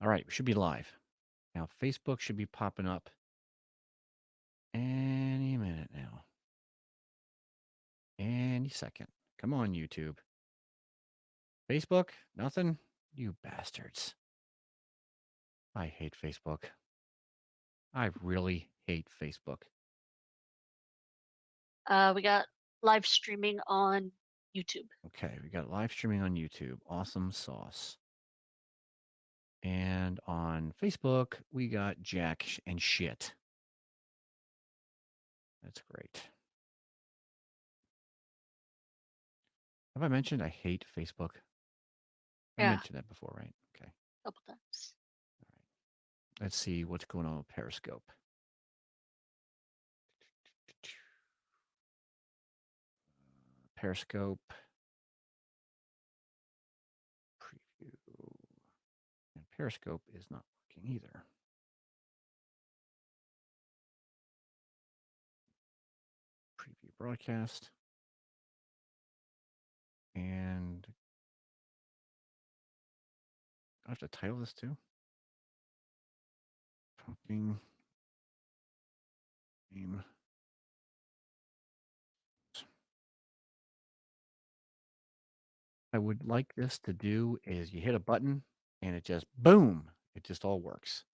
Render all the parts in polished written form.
All right, we should be live. Now, Facebook should be popping up any minute now. Any second. Come on, YouTube. Facebook? Nothing? You bastards. I hate Facebook. I really hate Facebook. We got live streaming on YouTube. Okay, we got live streaming on YouTube. Awesome sauce. And on Facebook, we got Jack and shit. That's great. Have I mentioned I hate Facebook? I Yeah, mentioned that before, right? Okay. a couple times. All right. Let's see what's going on with Periscope. Periscope preview. And Periscope is not working either. Preview broadcast. And I have to title this too. Talking game. I would like this to do is you hit a button and it just boom, it just all works.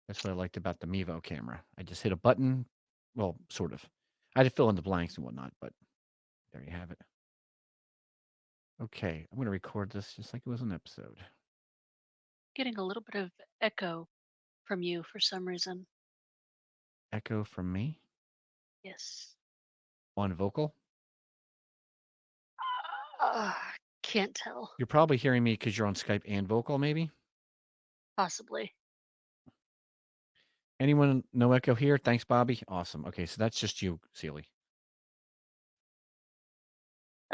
That's what I liked about the Mevo camera. I just hit a button. Well, sort of. I had to fill in the blanks and whatnot, but there you have it. Okay, I'm going to record this just like it was an episode. Getting a little bit of echo from you for some reason. Echo from me Yes. on vocal. Uh, can't tell. You're probably hearing me because you're on Skype and vocal, maybe. Possibly. Anyone no echo here? Thanks, Bobby. Awesome. Okay, so that's just you, Sealy.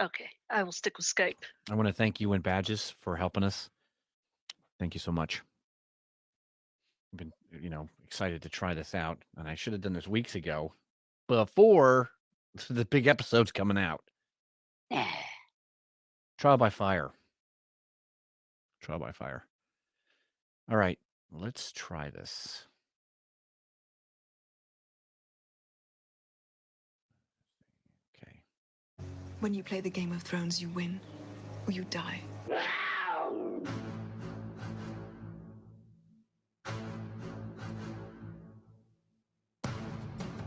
Okay, I will stick with Skype. I want to thank you and Badges for helping us. Thank you so much. I've been, excited to try this out, and I should have done this weeks ago before the big episode's coming out. Trial by fire. Trial by fire. All right, let's try this. Okay. When you play the Game of Thrones, you win or you die.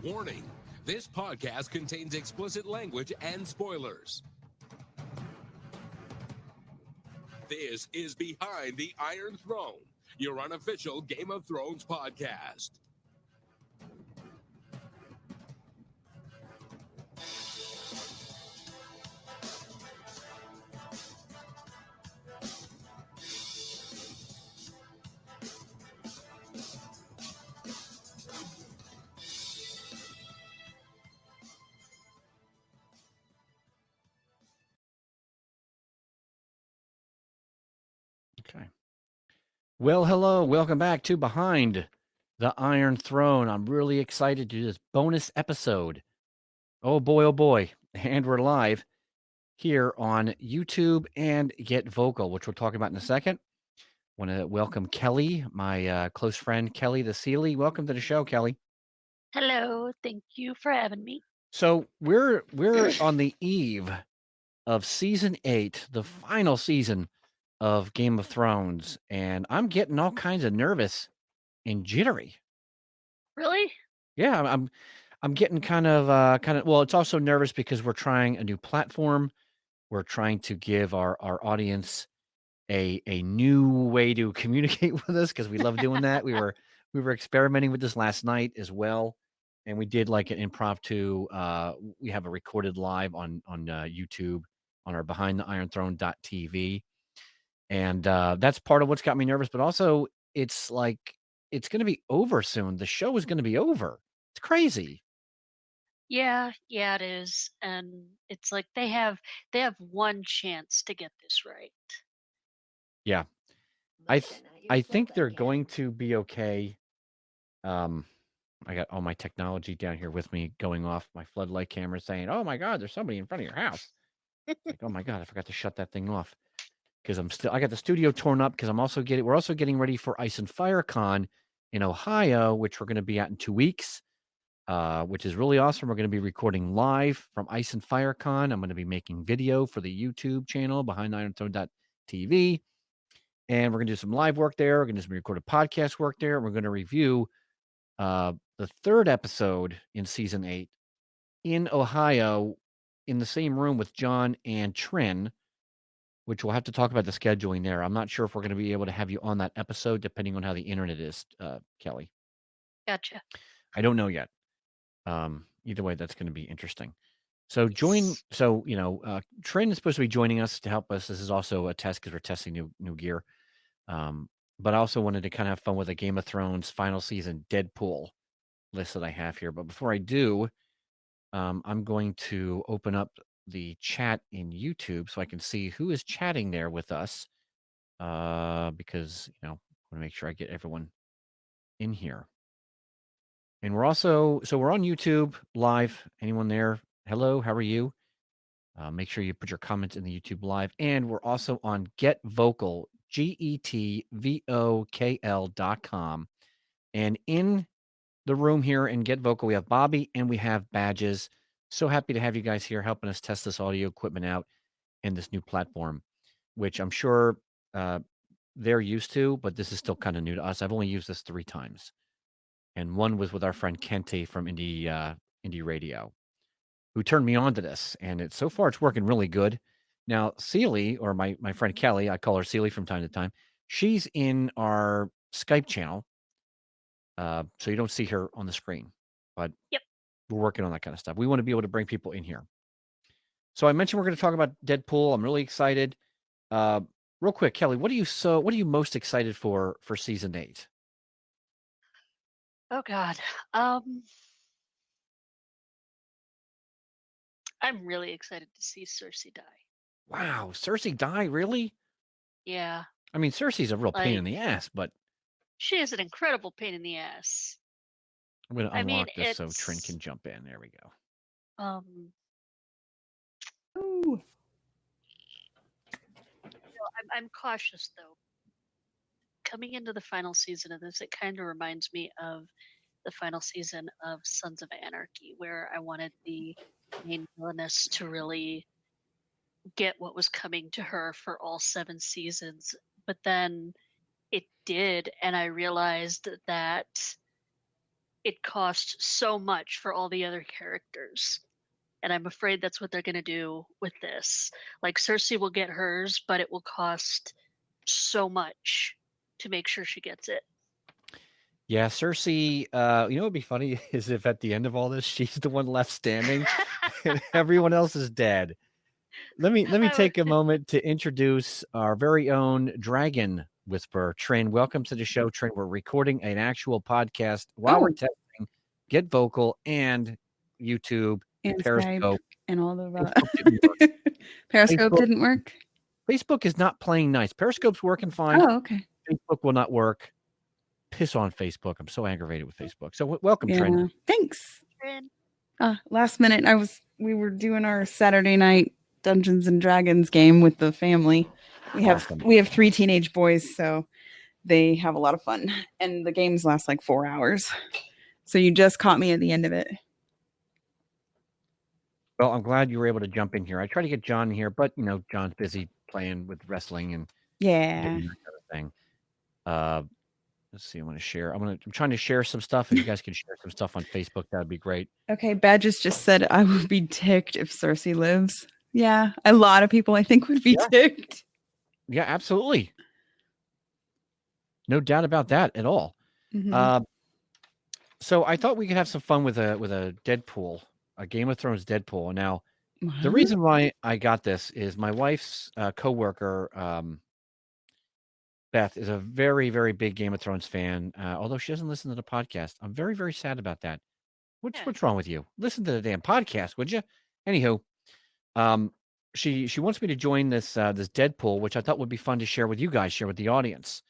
Warning, this podcast contains explicit language and spoilers. This is Behind the Iron Throne, your unofficial Game of Thrones podcast. Okay. Well, hello. Welcome back to Behind the Iron Throne. I'm really excited to do this bonus episode. Oh boy. And we're live here on YouTube and Get Vocal, which we'll talk about in a second. Want to welcome Kelly, my close friend, Kelly the Sealy. Welcome to the show, Kelly. Hello, thank you for having me. So we're on the eve of season 8, the final season of Game of Thrones, and I'm getting all kinds of nervous and jittery. Really? Yeah, I'm getting kind of well, it's also nervous because we're trying a new platform. We're trying to give our audience a new way to communicate with us because we love doing that. We were experimenting with this last night as well, and we did like an impromptu. We have a recorded live on YouTube on our Behind the Iron Throne.tv, and that's part of what's got me nervous. But also, it's like it's going to be over soon. The show is going to be over. It's crazy. Yeah, it is. And it's like they have one chance to get this right. Yeah, I think they're going to be okay. I got all my technology down here with me going off my floodlight camera saying, "Oh my God, there's somebody in front of your house." Like, oh my God, I forgot to shut that thing off because I got the studio torn up because we're also getting ready for Ice and Fire Con in Ohio, which we're going to be at in 2 weeks, which is really awesome. We're going to be recording live from Ice and Fire Con. I'm going to be making video for the YouTube channel behind IronThrone.tv. And we're going to do some live work there. We're going to do some recorded podcast work there. We're going to review the 3rd episode in season 8 in Ohio in the same room with John and Trin, which we'll have to talk about the scheduling there. I'm not sure if we're going to be able to have you on that episode, depending on how the internet is, Kelly. Gotcha. I don't know yet. Either way, that's going to be interesting. So Trin is supposed to be joining us to help us. This is also a test because we're testing new gear. But I also wanted to kind of have fun with a Game of Thrones final season Deadpool list that I have here. But before I do, I'm going to open up the chat in YouTube so I can see who is chatting there with us. Because I want to make sure I get everyone in here. And we're on YouTube live. Anyone there? Hello, how are you? Make sure you put your comments in the YouTube live. And we're also on Get Vocal, GETVOKL.com. And in the room here in Get Vocal, we have Bobby and we have Badges. So happy to have you guys here helping us test this audio equipment out and this new platform, which I'm sure they're used to, but this is still kind of new to us. I've only used this 3 times. And one was with our friend Kente from Indie Radio, who turned me on to this. And so far it's working really good. Now, Celie, or my friend Kelly, I call her Celie from time to time, she's in our Skype channel. So you don't see her on the screen. But Yep. We're working on that kind of stuff. We want to be able to bring people in here. So I mentioned we're going to talk about Deadpool. I'm really excited. Real quick, Kelly, what are you most excited for season 8? Oh God. I'm really excited to see Cersei die. Wow, Cersei die, really? Yeah. I mean, Cersei's a real pain in the ass, but she is an incredible pain in the ass. I'm going to unlock this so Trin can jump in. There we go. Ooh. I'm cautious though. Coming into the final season of this, it kind of reminds me of the final season of Sons of Anarchy, where I wanted the main villainess to really get what was coming to her for all 7 seasons. But then it did, and I realized that it cost so much for all the other characters. And I'm afraid that's what they're going to do with this. Like, Cersei will get hers, but it will cost so much to make sure she gets it. Yeah, Cersei, what would be funny is if at the end of all this, she's the one left standing and everyone else is dead. Let me take a moment to introduce our very own Dragon Whisperer, Trin. Welcome to the show, Trin. We're recording an actual podcast while we're testing Get Vocal and YouTube and Periscope. And all the Periscope didn't work. Facebook is not playing nice. Periscope's working fine. Oh, okay. Facebook will not work. Piss on Facebook. I'm so aggravated with Facebook. So welcome, Trin. Thanks. Trin. Last minute, we were doing our Saturday night Dungeons and Dragons game with the family. We have 3 teenage boys, so they have a lot of fun. And the games last like 4 hours. So you just caught me at the end of it. Well, I'm glad you were able to jump in here. I tried to get John here, but John's busy playing with wrestling and doing that kind of thing. Let's see. I'm trying to share some stuff. If you guys can share some stuff on Facebook, that'd be great. Okay, Badges just said I would be ticked if Cersei lives. Yeah, a lot of people I think would be ticked. Yeah, absolutely. No doubt about that at all. Mm-hmm. So I thought we could have some fun with a Deadpool, a Game of Thrones Deadpool. Now, the reason why I got this is my wife's coworker, Beth, is a very, very big Game of Thrones fan. Although she doesn't listen to the podcast, I'm very, very sad about that. What's wrong with you? Listen to the damn podcast, would you? Anywho, she wants me to join this Deadpool, which I thought would be fun to share with you guys, share with the audience.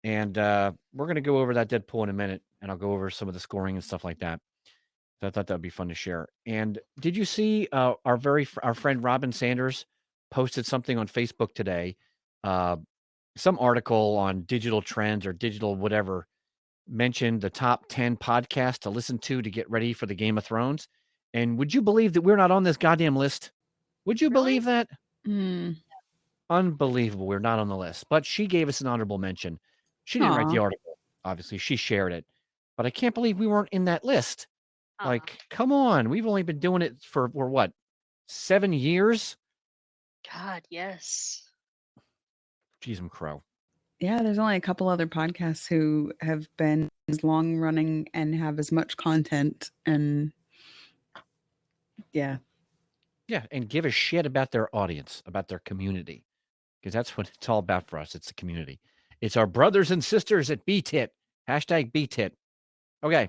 And we're going to go over that Deadpool in a minute, and I'll go over some of the scoring and stuff like that. So I thought that would be fun to share. And did you see our friend Robin Sanders posted something on Facebook today some article on digital trends or digital whatever mentioned the top 10 podcasts to listen to get ready for the Game of Thrones. And would you believe that we're not on this goddamn list? Would you believe that? Unbelievable. We're not on the list. But she gave us an honorable mention. She didn't write the article. Obviously, she shared it. But I can't believe we weren't in that list. Like, come on. We've only been doing it for what? 7 years? God, yes. Jeez, crow. Yeah, there's only a couple other podcasts who have been as long running and have as much content, and yeah, and give a shit about their audience, about their community, because that's what it's all about for us. It's the community. It's our brothers and sisters at BTIT. Hashtag BTIT. Okay,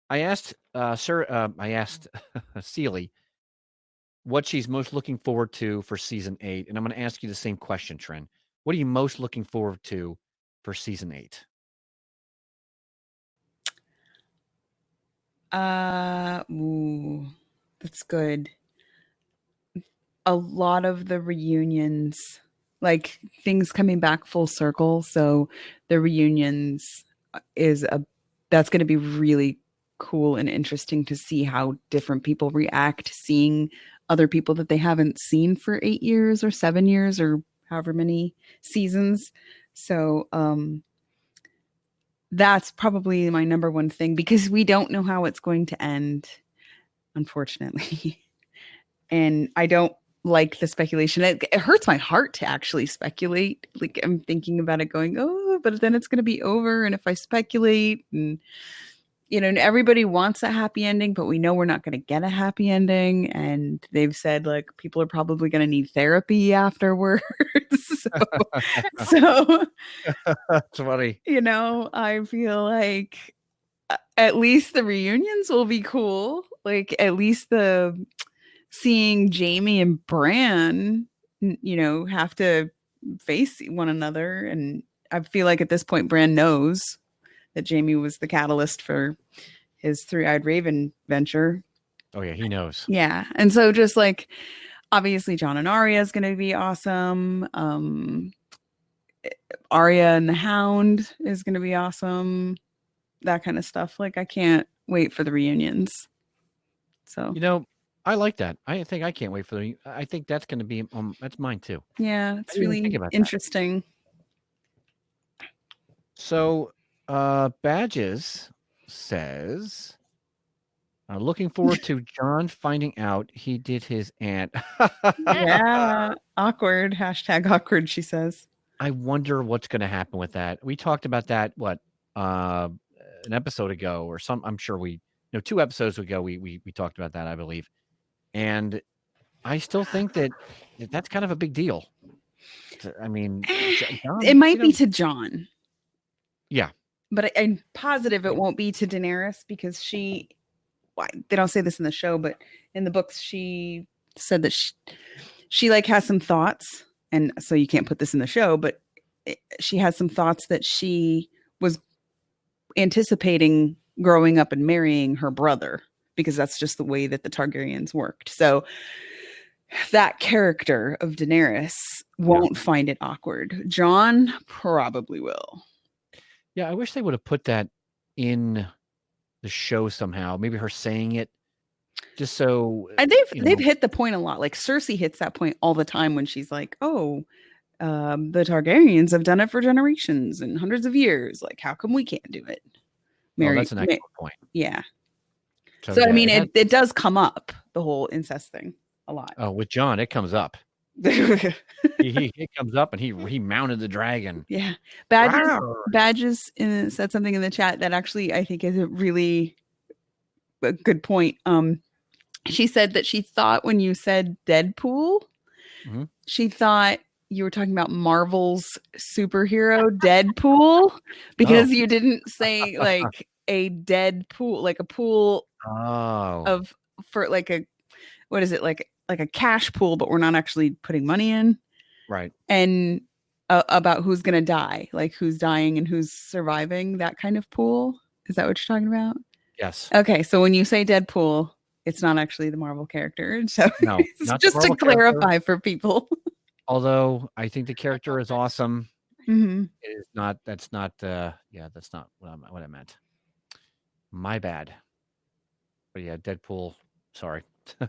I asked Sealy what she's most looking forward to for season 8, and I'm going to ask you the same question, Tren. What are you most looking forward to for season 8? Ooh, that's good. A lot of the reunions, like things coming back full circle. So the reunions that's going to be really cool and interesting to see how different people react seeing other people that they haven't seen for 8 years or 7 years or however many seasons. So that's probably my number one thing, because we don't know how it's going to end, unfortunately. And I don't like the speculation. It hurts my heart to actually speculate. Like, I'm thinking about it going, oh, but then it's going to be over. And if I speculate, and and everybody wants a happy ending, but we know we're not going to get a happy ending. And they've said, like, people are probably going to need therapy afterwards. so That's funny. I feel like at least the reunions will be cool. Like, at least seeing Jaime and Bran, have to face one another. And I feel like at this point, Bran knows that Jaime was the catalyst for his Three-Eyed Raven venture. Oh, yeah, he knows. Yeah. And so just like, obviously, Jon and Arya is going to be awesome. Arya and the Hound is going to be awesome. That kind of stuff. Like, I can't wait for the reunions. So, I like that. I think I can't wait for I think that's going to be, that's mine too. Yeah, it's really interesting. That. So, Badges says, looking forward to Jon finding out he did his aunt. Yeah, awkward. Hashtag awkward, she says. I wonder what's going to happen with that. We talked about that, an episode ago or I'm sure 2 episodes ago, we talked about that, I believe. And I still think that's kind of a big deal. I mean, Jon, it might be to Jon. Yeah. But I'm positive it won't be to Daenerys, because they don't say this in the show, but in the books, she said that she like has some thoughts. And so you can't put this in the show, but she has some thoughts that she was anticipating growing up and marrying her brother, because that's just the way that the Targaryens worked. So that character of Daenerys won't find it awkward. Jon probably will. Yeah, I wish they would have put that in the show somehow. Maybe her saying it, just so. And they've hit the point a lot. Like, Cersei hits that point all the time when she's like, "Oh, the Targaryens have done it for generations and hundreds of years. Like, how come we can't do it?" That's an excellent point. Yeah. So I mean, it does come up, the whole incest thing, a lot. Oh, with Jon, it comes up. he comes up and he mounted the dragon. Yeah. Badges said something in the chat that actually I think is a really good point. She said that she thought when you said Deadpool, she thought you were talking about Marvel's superhero Deadpool, because you didn't say like a dead pool, like a pool for like a, what is it, like a cash pool, but we're not actually putting money in. Right. And about who's going to die, like who's dying and who's surviving, that kind of pool. Is that what you're talking about? Yes. Okay. So when you say Deadpool, it's not actually the Marvel character. So no, just to clarify for people. Although I think the I character thought is that- awesome. Hmm. It is not. That's not. That's not what I meant. My bad. But yeah, Deadpool. Sorry,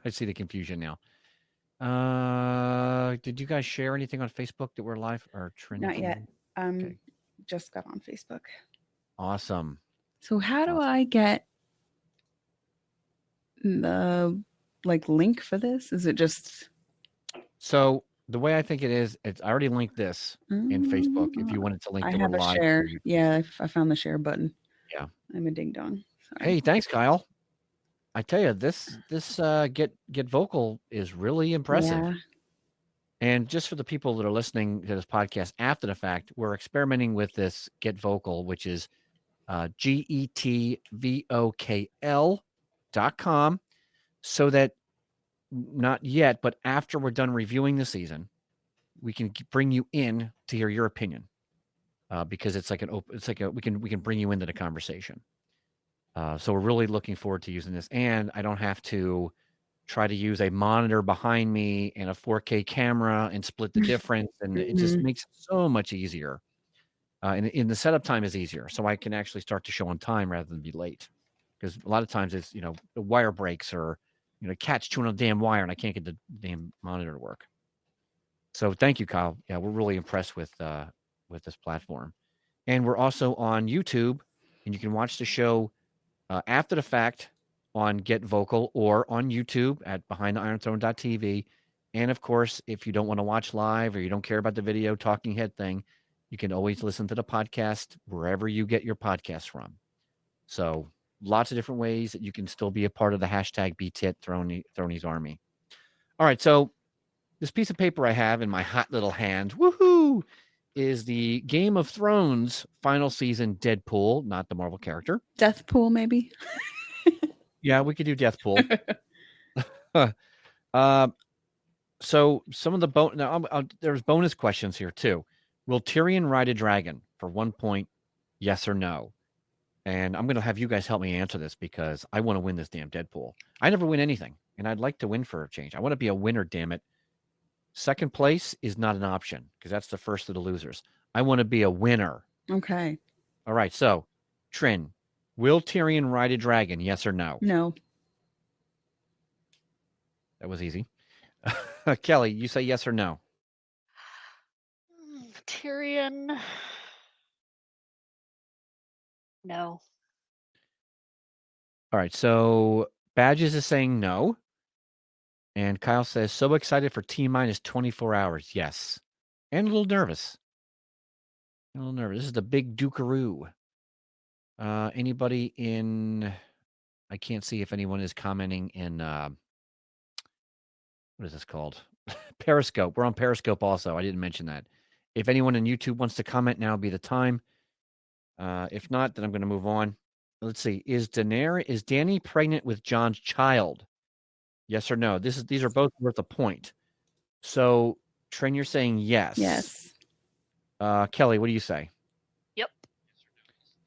I see the confusion now. Did you guys share anything on Facebook that we're live or trending? Not yet. Okay. Just got on Facebook. Awesome. So how do Awesome. I get the link for this? Is it just So the way I think it is, I already linked this in Facebook. If you wanted to link I that we're have a live. share. to- Yeah, I found the share button. Yeah. I'm a ding dong. Sorry. Hey, thanks, Kyle. I tell you, this get vocal is really impressive. Yeah. And just for the people that are listening to this podcast after the fact, we're experimenting with this Get Vocal, which is GETVOKL.com, so that not yet, but after we're done reviewing the season, we can bring you in to hear your opinion, because it's like we can bring you into the conversation. So we're really looking forward to using this, and I don't have to try to use a monitor behind me and a 4K camera and split the difference, and it just makes it so much easier. And the setup time is easier, so I can actually start the show on time rather than be late. Because a lot of times it's the wire breaks or cat's chewing on a damn wire and I can't get the damn monitor to work. So thank you, Kyle. Yeah, we're really impressed with this platform, and we're also on YouTube, and you can watch the show after the fact on Get Vocal or on YouTube at BehindTheIronThrone.tv. And of course, if you don't want to watch live or you don't care about the video talking head thing, you can always listen to the podcast wherever you get your podcasts from. So lots of different ways that you can still be a part of the hashtag BTIT Thronies Army. All right, so this piece of paper I have in my hot little hand, woohoo, is the Game of Thrones final season Deadpool, not the Marvel character. Deathpool, maybe. Yeah, we could do Deathpool. So some of the there's bonus questions here too. Will Tyrion ride a dragon? For 1 point, yes or no? And I'm going to have you guys help me answer this because I want to win this damn Deadpool. I never win anything, and I'd like to win for a change. I want to be a winner, damn it. Second place is not an option because that's the first of the losers. I want to be a winner. Okay. All right, so Trin, will Tyrion ride a dragon? Yes or no? No. That was easy. Kelly, you say yes or no? Tyrion. No. All right, so Badges is saying no. And Kyle says, so excited for T-minus 24 hours. Yes. And a little nervous. This is the big Dukaroo. Anybody in... I can't see if anyone is commenting in... what is this called? Periscope. We're on Periscope also. I didn't mention that. If anyone in YouTube wants to comment, now would be the time. If not, then I'm going to move on. Let's see. Is Dany pregnant with Jon's child? Yes or no? These are both worth a point. So, Trin, you're saying yes. Yes. Kelly, what do you say? Yep.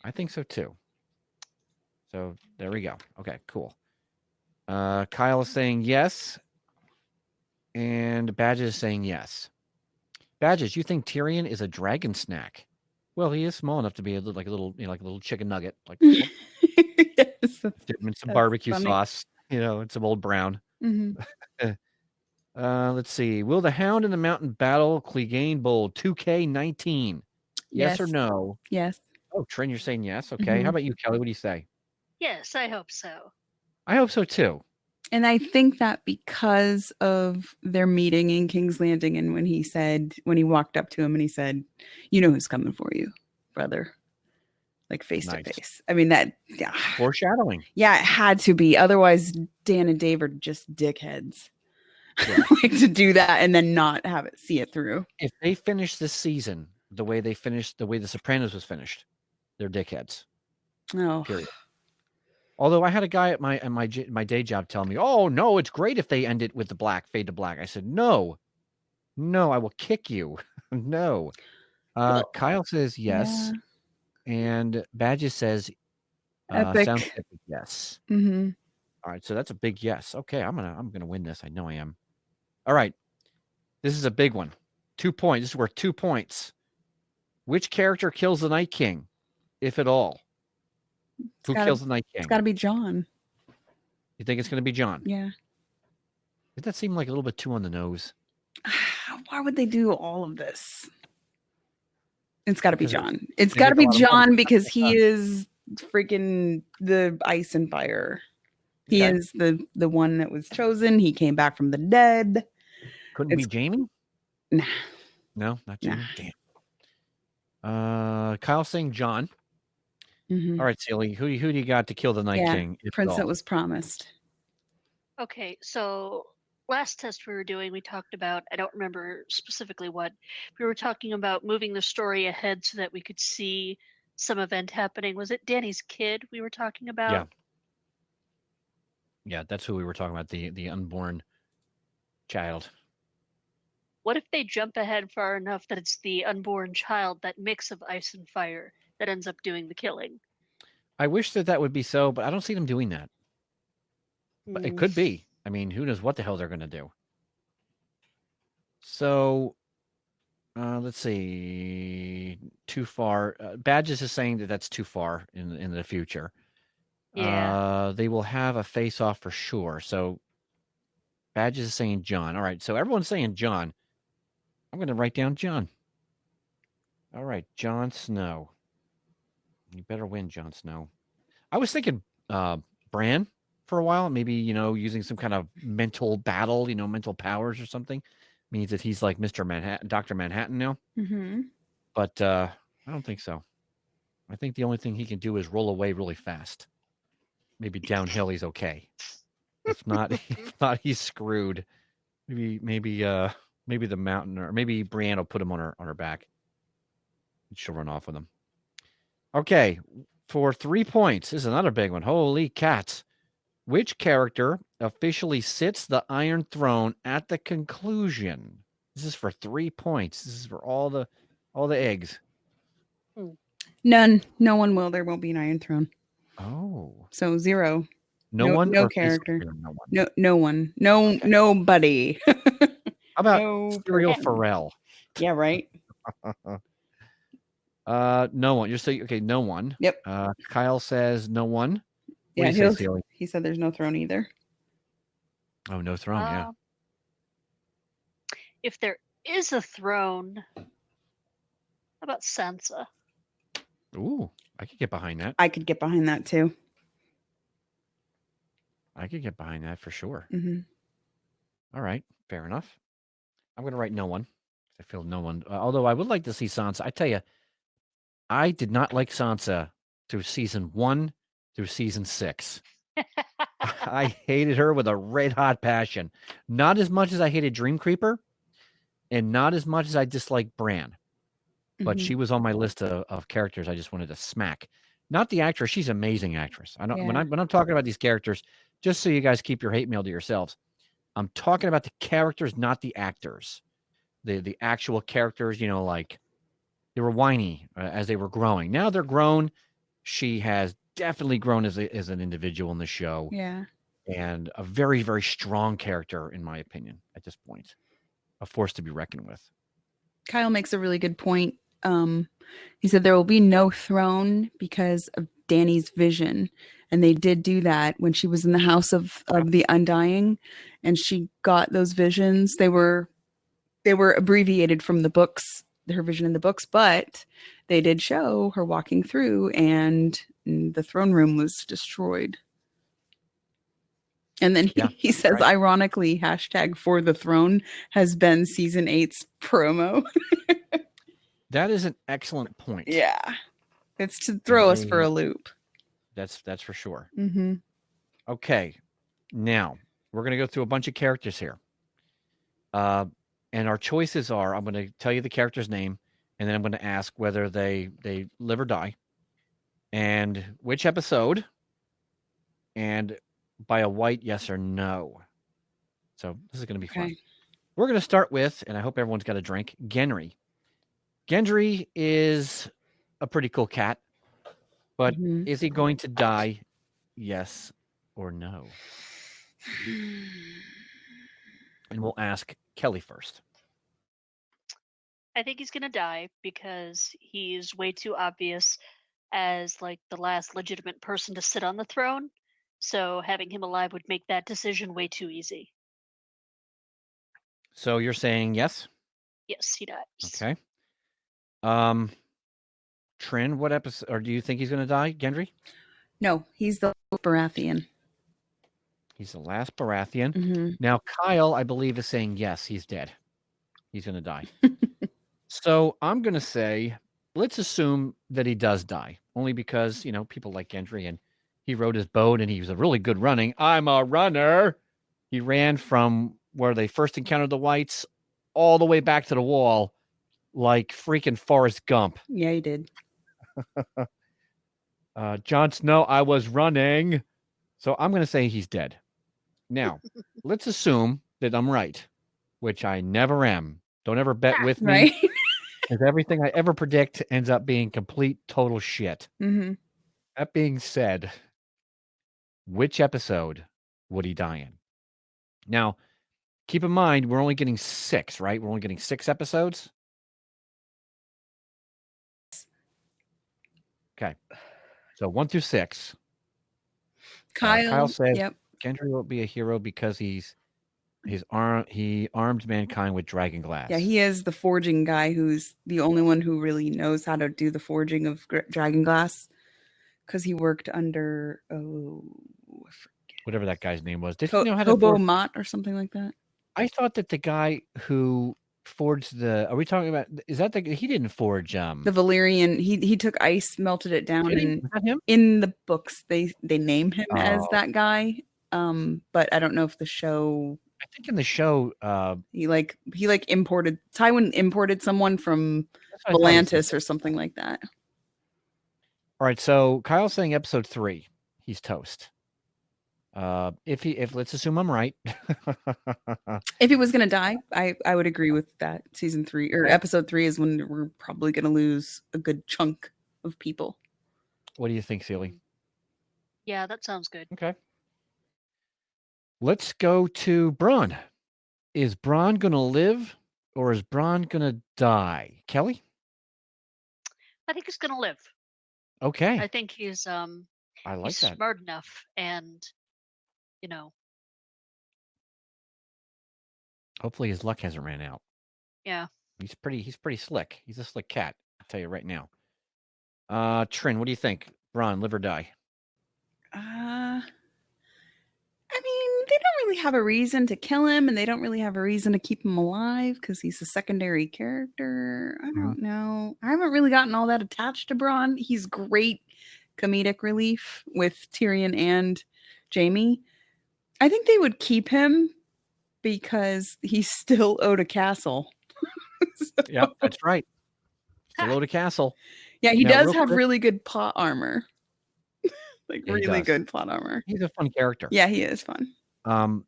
I think so too. So there we go. Okay, cool. Kyle is saying yes. And Badges is saying yes. Badges, you think Tyrion is a dragon snack? Well, he is small enough to be like a little chicken nugget, like Yes, dip him in some that's barbecue funny. sauce, and some old brown. Mhm. Let's see. Will the Hound in the Mountain battle Clegane Bowl 2K19? Yes or no? Yes. Oh, Trin, you're saying yes. Okay. How Mhm. about you, Kelly? What do you say? Yes, I hope so. I hope so too. And I think that because of their meeting in King's Landing and when he walked up to him and he said, you know who's coming for you, brother. Like face Nice. to face. I mean, that, yeah. Foreshadowing. Yeah, it had to be. Otherwise, Dan and Dave are just dickheads. Yeah. Like to do that and then not see it through. If they finish this season the way The Sopranos was finished, they're dickheads. Oh. Period. Although I had a guy at my day job tell me, "Oh no, it's great if they end it with the fade to black." I said, "No, I will kick you." No. Kyle says yes, and Badges says Epic. sounds epic, yes. Mm-hmm. All right, so that's a big yes. Okay, I'm gonna win this. I know I am. All right, this is a big one. 2 points. This is worth 2 points. Which character kills the Night King, if at all? Who kills the Night King? It's got to be Jon. You think it's going to be Jon? Yeah. Does that seem like a little bit too on the nose? Why would they do all of this? It's got to be Jon. It's they got to make a be lot of money. Jon because he is freaking the ice and fire. He Okay. is the one that was chosen. He came back from the dead. Couldn't be Jaime? Nah. No, not Jaime. Nah. Damn. Kyle's saying Jon. Mhm. All right, Celie, who do you got to kill the Night King? If Prince at that all? was promised. Okay, so last test we were doing, we talked about, I don't remember specifically what, we were talking about moving the story ahead so that we could see some event happening. Was it Dany's kid we were talking about? Yeah. Yeah, that's who we were talking about, the unborn child. What if they jump ahead far enough that it's the unborn child, that mix of ice and fire, that ends up doing the killing? I wish that would be so, but I don't see them doing that. But it could be. I mean, who knows what the hell they're going to do. So, let's see. Too far. Badges is saying that that's too far in the future. Yeah. They will have a face-off for sure. So, Badges is saying Jon. All right, so everyone's saying Jon. I'm going to write down Jon. All right, Jon Snow. You better win, Jon Snow. I was thinking Bran for a while, maybe, using some kind of mental battle, mental powers or something. Means that he's like Mr. Manhattan, Dr. Manhattan now. Mm-hmm. But I don't think so. I think the only thing he can do is roll away really fast. Maybe downhill he's okay. If not, he's screwed. Maybe the mountain, or maybe Brienne will put him on her back. She'll run off with him. Okay, for 3 points. This is another big one. Holy cats. Which character officially sits the Iron Throne at the conclusion? This is for 3 points. This is for all the eggs. None. No one will. There won't be an Iron Throne. Oh. So 0. No one? No or character. No one? No one. No, Okay. Nobody. How about Serial person. Pharrell? Yeah, right. No one. You're saying, okay, no one. Yep. Kyle says no one. Yeah, What do you say, Celie? he said there's no throne either. Oh, no throne, yeah. If there is a throne, how about Sansa? Ooh, I could get behind that. I could get behind that too. I could get behind that for sure. Mm-hmm. All right, fair enough. I'm going to write no one. I feel no one. Although I would like to see Sansa. I tell you, I did not like Sansa through season 1 through season 6. I hated her with a red hot passion. Not as much as I hated Dream Creeper, and not as much as I disliked Bran. But she was on my list of characters I just wanted to smack. Not the actress; she's an amazing actress. I don't when I'm talking about these characters, just so you guys keep your hate mail to yourselves. I'm talking about the characters, not the actors. The actual characters, like they were whiny as they were growing. Now they're grown. She has definitely grown as an individual in the show. Yeah. And a very, very strong character, in my opinion, at this point. A force to be reckoned with. Kyle makes a really good point. He said there will be no throne because of Dany's vision. And they did do that when she was in the House of the Undying, and she got those visions. They were abbreviated from the books, her vision in the books, but they did show her walking through, and the throne room was destroyed. And then he says, ironically, #for the throne has been season 8's promo. That is an excellent point. Yeah. It's to throw us for a loop. That's for sure. Mm-hmm. Okay. Now, we're going to go through a bunch of characters here. And our choices are, I'm going to tell you the character's name, and then I'm going to ask whether they live or die, and which episode, and by a white yes or no. So this is going to be fun. We're going to start with, and I hope everyone's got a drink, Gendry. Gendry is a pretty cool cat, but is he going to die? Yes or no? And we'll ask Kelly first. I think he's gonna die because he's way too obvious as like the last legitimate person to sit on the throne. So having him alive would make that decision way too easy. So you're saying yes? Yes, he dies. Okay. Trin, what episode, or do you think he's going to die, Gendry? No, he's the Baratheon. He's the last Baratheon. Mm-hmm. Now, Kyle, I believe, is saying yes, he's dead. He's going to die. So I'm going to say, let's assume that he does die, only because, people like Gendry, and he rode his boat and he was a really good running. I'm a runner. He ran from where they first encountered the Whites all the way back to the wall like freaking Forrest Gump. Yeah, he did. Jon Snow, I was running. So I'm going to say he's dead. Now, let's assume that I'm right, which I never am. Don't ever bet with me. Right? Because everything I ever predict ends up being complete, total shit. Mm-hmm. That being said, which episode would he die in? Now, keep in mind, we're only getting 6, right? We're only getting 6 episodes. Okay. So 1 through 6. Kyle says yep. Gendry won't be a hero because he armed mankind with dragon glass. Yeah, he is the forging guy who's the only one who really knows how to do the forging of dragon glass because he worked under whatever that guy's name was. Did he know how to Hobo forge? Mott or something like that? I thought that the guy who forged are we talking about, is that he didn't forge the Valyrian, he took ice, melted it down, and was that him? in the books they name him as Oh. that guy. But I don't know if the show, I think in the show he imported, Tywin imported someone from that's what I thought he said. Volantis or something like that. All right, so Kyle's saying episode 3, he's toast. If let's assume I'm right. If he was going to die, I would agree with that. Season 3 or episode 3 is when we're probably going to lose a good chunk of people. What do you think, Sealy? Yeah, that sounds good. Okay. Let's go to Bronn. Is Bronn going to live or is Bronn going to die? Kelly? I think he's gonna live. Okay. I think he's I like he's that. smart enough, and Hopefully his luck hasn't ran out. yeah. He's pretty slick. He's a slick cat, I'll tell you right now. Trin, what do you think? Bronn, live or die? I mean, they don't really have a reason to kill him, and they don't really have a reason to keep him alive because he's a secondary character. I don't know. I haven't really gotten all that attached to Bronn. He's great comedic relief with Tyrion and Jaime. I think they would keep him because he's still owed a castle. Yep, that's right. Still owed a castle. Yeah, he Now, does have really good plot armor. Yeah, really good plot armor. He's a fun character. Yeah, he is fun.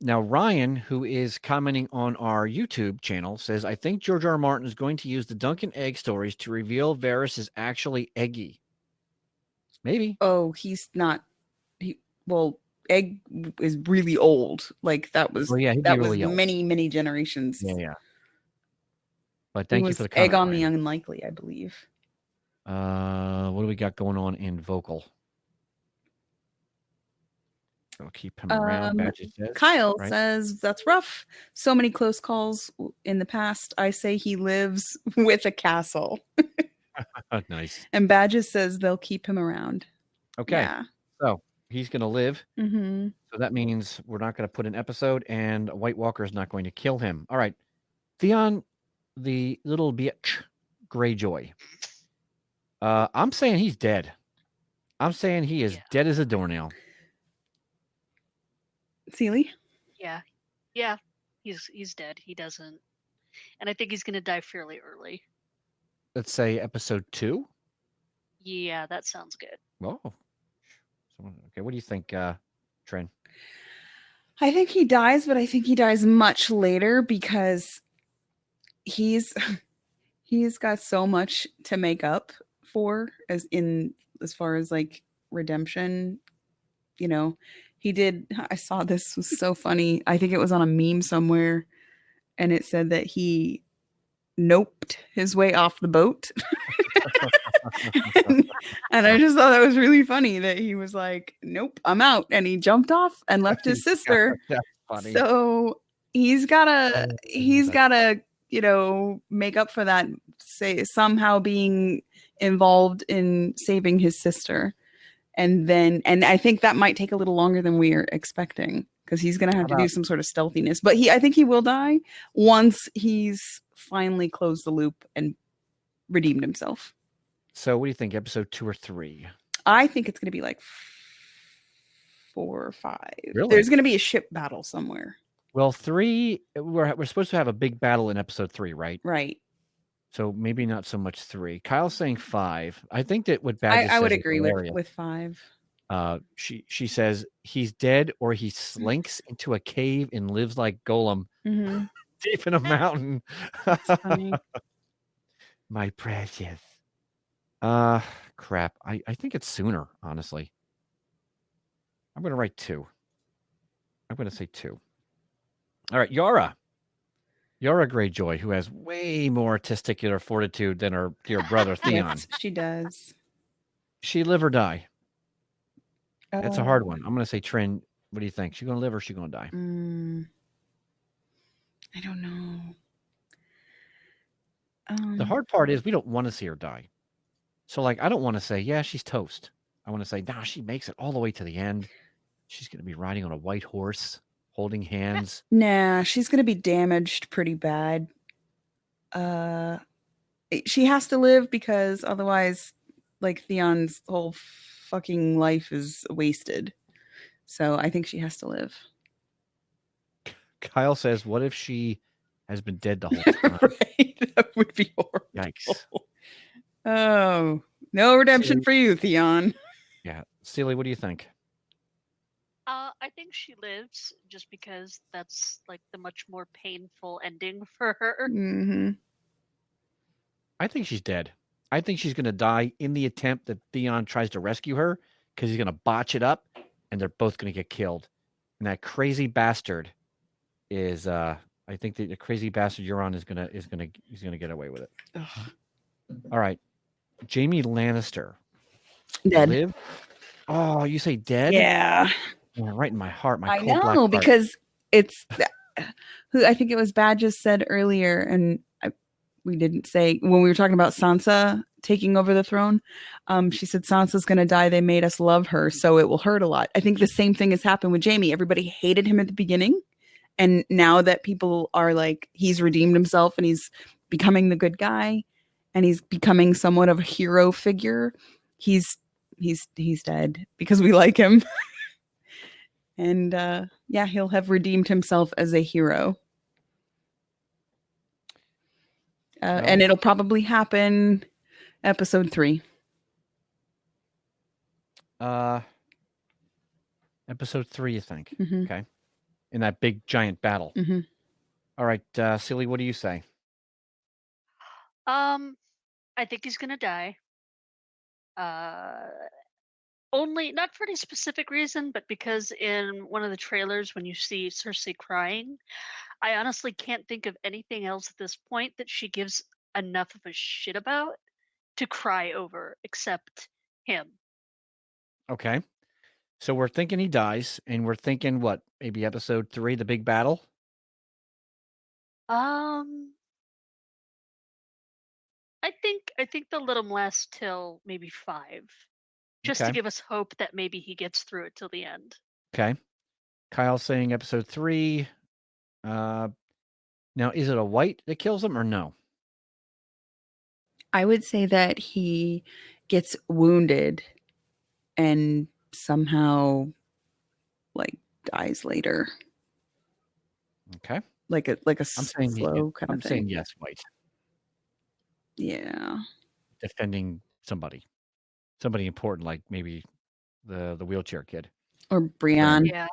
Now, Ryan, who is commenting on our YouTube channel, says, I think George R. R. Martin is going to use the Duncan Egg stories to reveal Varys is actually Eggy. Maybe. Oh, he's not. Egg is really old. Like that was that was really many generations. Yeah. But thank you for the comment. Egg on the Unlikely, I believe. What do we got going on in vocal? I'll keep him around. Badges says, Kyle says that's rough. So many close calls in the past. I say he lives with a castle. Nice. And Badges says they'll keep him around. Okay. Yeah. So he's going to live. Mm-hmm. So that means we're not going to put an episode, and White Walker is not going to kill him. All right. Theon, the little bitch, Greyjoy. I'm saying he's dead. I'm saying he is dead as a doornail. Sealy? Yeah. He's dead. He doesn't, and I think he's gonna die fairly early. Let's say episode 2. Yeah, that sounds good. Oh, okay. What do you think, Trin? I think he dies, but I think he dies much later because he's got so much to make up for as far as like redemption. I saw this was so funny. I think it was on a meme somewhere, and it said that he noped his way off the boat. and I just thought that was really funny that he was like, nope, I'm out. And he jumped off and left his sister. That's funny. So he's gotta, make up for that, say somehow being involved in saving his sister. And I think that might take a little longer than we are expecting, because he's going to have to do some sort of stealthiness. But I think he will die once he's finally closed the loop and redeemed himself. So what do you think, episode 2 or 3? I think it's going to be like 4 or 5. Really? There's going to be a ship battle somewhere. Well, 3, we're supposed to have a big battle in episode 3, right? Right. So maybe not so much 3. Kyle's saying 5. I think that what Badges I would says is agree hilarious. with 5. She says he's dead, or he slinks into a cave and lives like Golem deep in a mountain. That's funny. My precious. Crap. I think it's sooner, honestly. I'm going to write 2. I'm going to say 2. All right, Jorah Greyjoy, who has way more testicular fortitude than her dear brother Theon. Yes, she does. She live or die? That's a hard one. I'm going to say Trin. What do you think? She going to live or she going to die? I don't know. The hard part is we don't want to see her die. So, like, I don't want to say, yeah, she's toast. I want to say, nah, she makes it all the way to the end. She's going to be riding on a white horse, holding hands. Nah, she's going to be damaged pretty bad. She has to live, because otherwise, like, Theon's whole fucking life is wasted. So I think she has to live. Kyle says, what if she has been dead the whole time? Right? That would be horrible. Yikes. Oh, no redemption for you, Theon. Yeah. Celie, what do you think? I think she lives, just because that's like the much more painful ending for her. Mm-hmm. I think she's dead. I think she's going to die in the attempt that Theon tries to rescue her, because he's going to botch it up, and they're both going to get killed. And that crazy bastard is, I think the crazy bastard Euron he's going to get away with it. Ugh. All right. Jaime Lannister. Dead. Live? Oh, you say dead? Yeah. Oh, right in my heart. I know, because it's who I think it was Badges said earlier, and we didn't say when we were talking about Sansa taking over the throne. She said Sansa's going to die. They made us love her, so it will hurt a lot. I think the same thing has happened with Jaime. Everybody hated him at the beginning, and now that people are like, he's redeemed himself and he's becoming the good guy, and he's becoming somewhat of a hero figure, he's dead because we like him. And yeah, he'll have redeemed himself as a hero. And it'll probably happen episode 3. Episode 3, you think? Mm-hmm. Okay. In that big giant battle. Mm-hmm. All right, Celie, what do you say? I think he's gonna die. Only not for any specific reason, but because in one of the trailers, when you see Cersei crying, I honestly can't think of anything else at this point that she gives enough of a shit about to cry over except him. Okay. So we're thinking he dies, and we're thinking what? Maybe episode 3, the big battle? I think they'll let him last till maybe 5. Just to give us hope that maybe he gets through it till the end. Okay. Kyle's saying episode 3. Now, is it a white that kills him or no? I would say that he gets wounded and somehow like dies later. Okay. Like a slow kind of thing. I'm saying yes, white. Yeah. Defending somebody important, like maybe the wheelchair kid. Or Brienne. Yeah.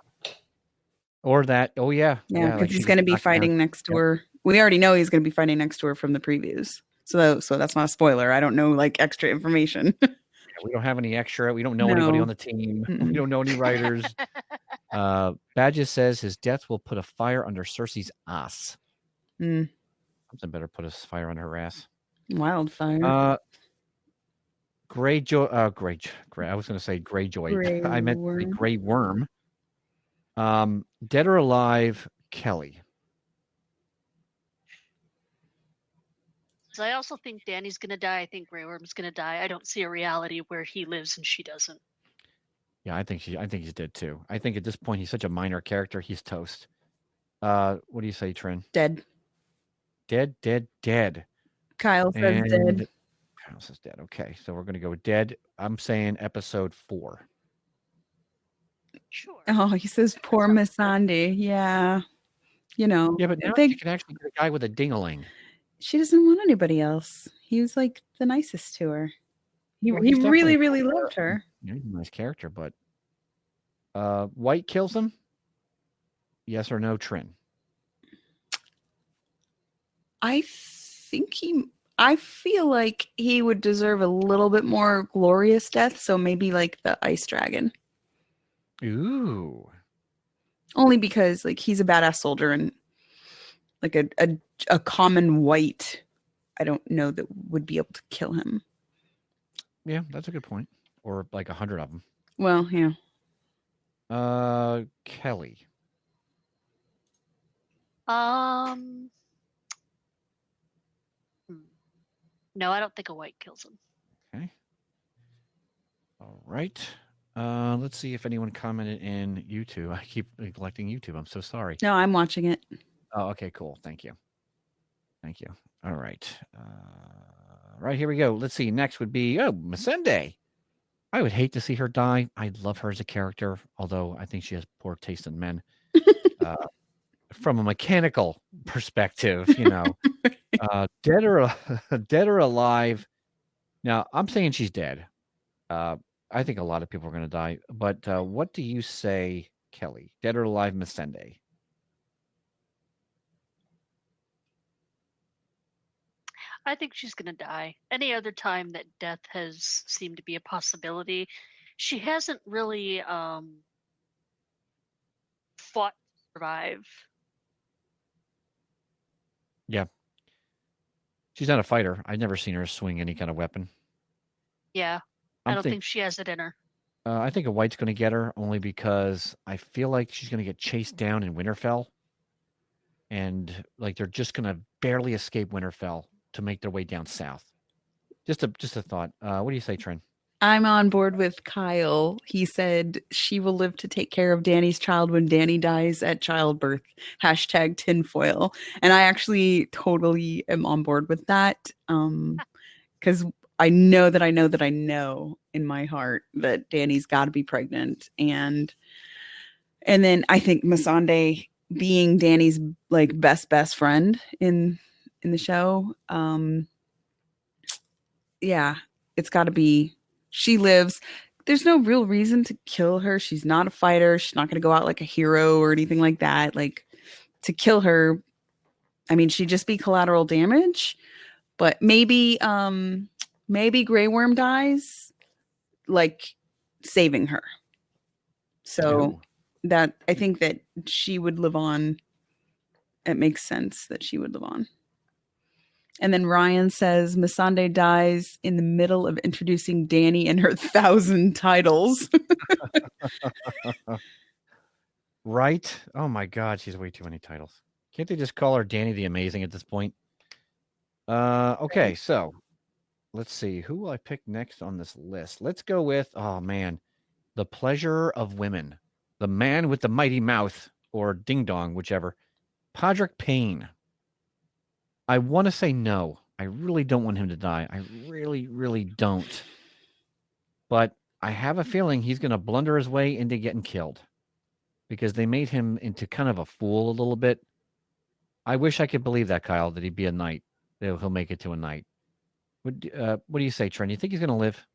Or that. Oh yeah. Yeah, because like he's going to be fighting next to her. We already know he's going to be fighting next to her from the previews. So that's not a spoiler. I don't know like extra information. We don't have any extra. We don't know anybody on the team. Mm-mm. We don't know any writers. Badges says his death will put a fire under Cersei's ass. Something better put a fire on her ass. Wildfire. Grey. I was going to say Greyjoy. Grey I meant Worm. Grey Worm. Dead or alive, Kelly. I also think Dany's gonna die. I think Grey Worm's gonna die. I don't see a reality where he lives and she doesn't. Yeah, I think he's dead too. I think at this point he's such a minor character. He's toast. What do you say, Trin? Dead. Dead. Kyle says And dead. Kyle says dead. Okay, so we're gonna go with dead. I'm saying episode 4. Sure. Oh, he says poor Miss Sandy. Yeah. You know, Yeah, but now they, she can actually get a guy with a ding-a-ling. she doesn't want anybody else. He was like the nicest to her. He, Well, he he's really, definitely- really loved her. Yeah, he's a nice character, but White kills him? Yes or no, Trin? I feel like he would deserve a little bit more glorious death. So maybe like the ice dragon. Ooh. Only because like he's a badass soldier and like a common white, I don't know that would be able to kill him. Yeah, that's a good point. Or like 100 of them. Well, yeah. Kelly. No, I don't think a white kills him. Okay. All right. Let's see if anyone commented in YouTube. I keep neglecting YouTube. I'm so sorry. No, I'm watching it. Oh, okay, cool. Thank you. All right. Right, here we go. Let's see. Next would be, Missandei. I would hate to see her die. I love her as a character, although I think she has poor taste in men. From a mechanical perspective, dead or alive. Now, I'm saying she's dead. I think a lot of people are going to die. But what do you say, Kelly? Dead or alive, Missandei? I think she's going to die. Any other time that death has seemed to be a possibility, she hasn't really fought to survive. Yeah. She's not a fighter. I've never seen her swing any kind of weapon. Yeah, I don't think she has it in her. I think a white's going to get her only because I feel like she's going to get chased down in Winterfell. And like they're just going to barely escape Winterfell to make their way down south. Just a thought. What do you say, Trin? I'm on board with Kyle. He said she will live to take care of Dany's child when Dany dies at childbirth. # tinfoil. And I actually totally am on board with that. Because I know in my heart that Dany's got to be pregnant. And then I think Missandei being Dany's like best friend in the show. Yeah, it's got to be. She lives. There's no real reason to kill her. She's not a fighter. She's not going to go out like a hero or anything like that. Like to kill her, I mean, she'd just be collateral damage. But maybe Grey Worm dies, like saving her. So that I think that she would live on. It makes sense that she would live on. And then Ryan says Missandei dies in the middle of introducing Dany and her 1,000 titles. Right? Oh my God, she's way too many titles. Can't they just call her Dany the Amazing at this point? Okay, so let's see. Who will I pick next on this list? Let's go with, oh man, the pleasure of women. The man with the mighty mouth, or ding dong, whichever. Podrick Payne. I want to say no. I really don't want him to die. I really, really don't. But I have a feeling he's going to blunder his way into getting killed because they made him into kind of a fool a little bit. I wish I could believe that, Kyle, that he'd be a knight. That he'll make it to a knight. What do you say, Trent? You think he's going to live?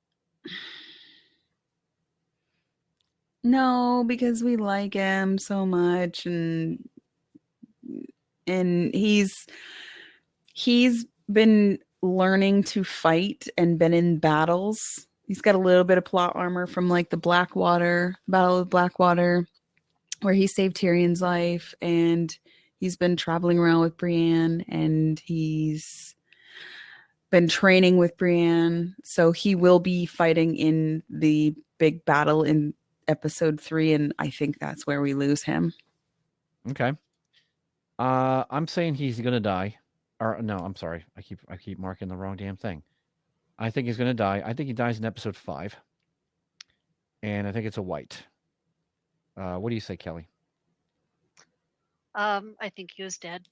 No, because we like him so much, and he's been learning to fight and been in battles. He's got a little bit of plot armor from like the Battle of Blackwater, where he saved Tyrion's life, and He's been traveling around with Brienne, and he's been training with Brienne. So he will be fighting in the big battle in episode 3, and I think that's where we lose him. Okay. I'm saying he's gonna die. Or no, I'm sorry. I keep marking the wrong damn thing. I think he's gonna die. I think he dies in episode 5. And I think it's a white. What do you say, Kelly? I think he was dead.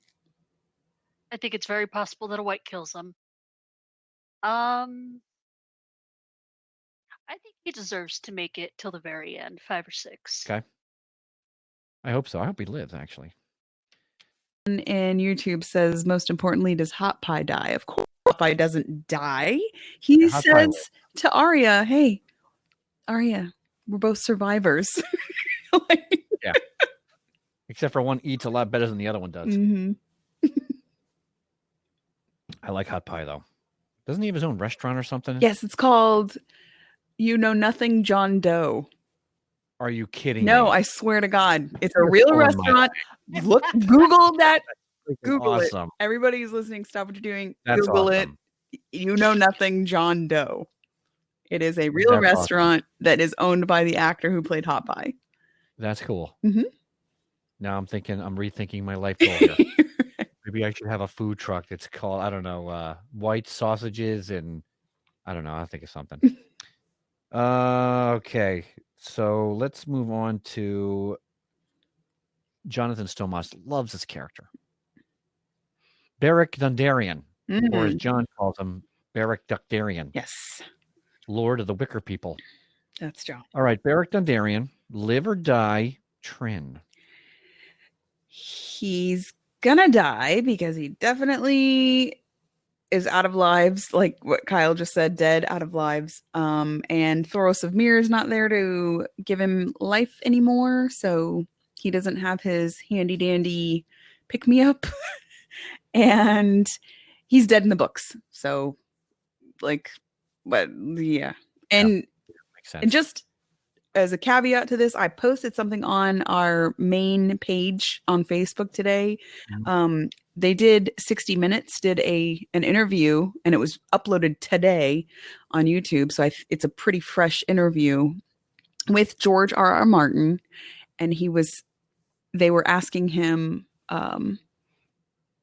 I think it's very possible that a white kills him. I think he deserves to make it till the very end, 5 or 6. Okay. I hope so. I hope he lives, actually. And YouTube says, most importantly, does Hot Pie die? Of course, Hot Pie doesn't die. He Yeah, Hot Pie says lives. to Arya, hey, Arya, we're both survivors. Like, Yeah. Except for one eats a lot better than the other one does. mhm. I like Hot Pie, though. Doesn't he have his own restaurant or something? Yes, it's called You Know Nothing John Doe. Are you kidding No, me? I swear to God. It's a You're real pulling my restaurant. Look, Google that. Freaking Google it. awesome. Everybody who's listening, stop what you're doing. That's Google awesome. it. You Know Nothing John Doe. It is a real That's restaurant that is owned by the actor who played Hot Pie. That's cool. Mhm. Now I'm rethinking my life goal here. Maybe I should have a food truck that's called, I don't know, white sausages and I don't know. I'll think of something. Okay. So let's move on to Jonathan Stolmos. Loves this character. Beric Dondarrion, or as Mhm. John calls him, Beric Dondarrion, Yes, Lord of the Wicker People. that's John. All right, Beric Dondarrion, live or die, Trin. He's gonna die because he definitely is out of lives, like what Kyle just said, dead, out of lives. And Thoros of Myr is not there to give him life anymore, so he doesn't have his handy dandy pick me up. And he's dead in the books. So, like, but yeah. And Makes sense. and just as a caveat to this, I posted something on our main page on Facebook today. Mhm. They did 60 Minutes did an interview, and it was uploaded today on YouTube. So it's a pretty fresh interview with George R.R. Martin, and they were asking him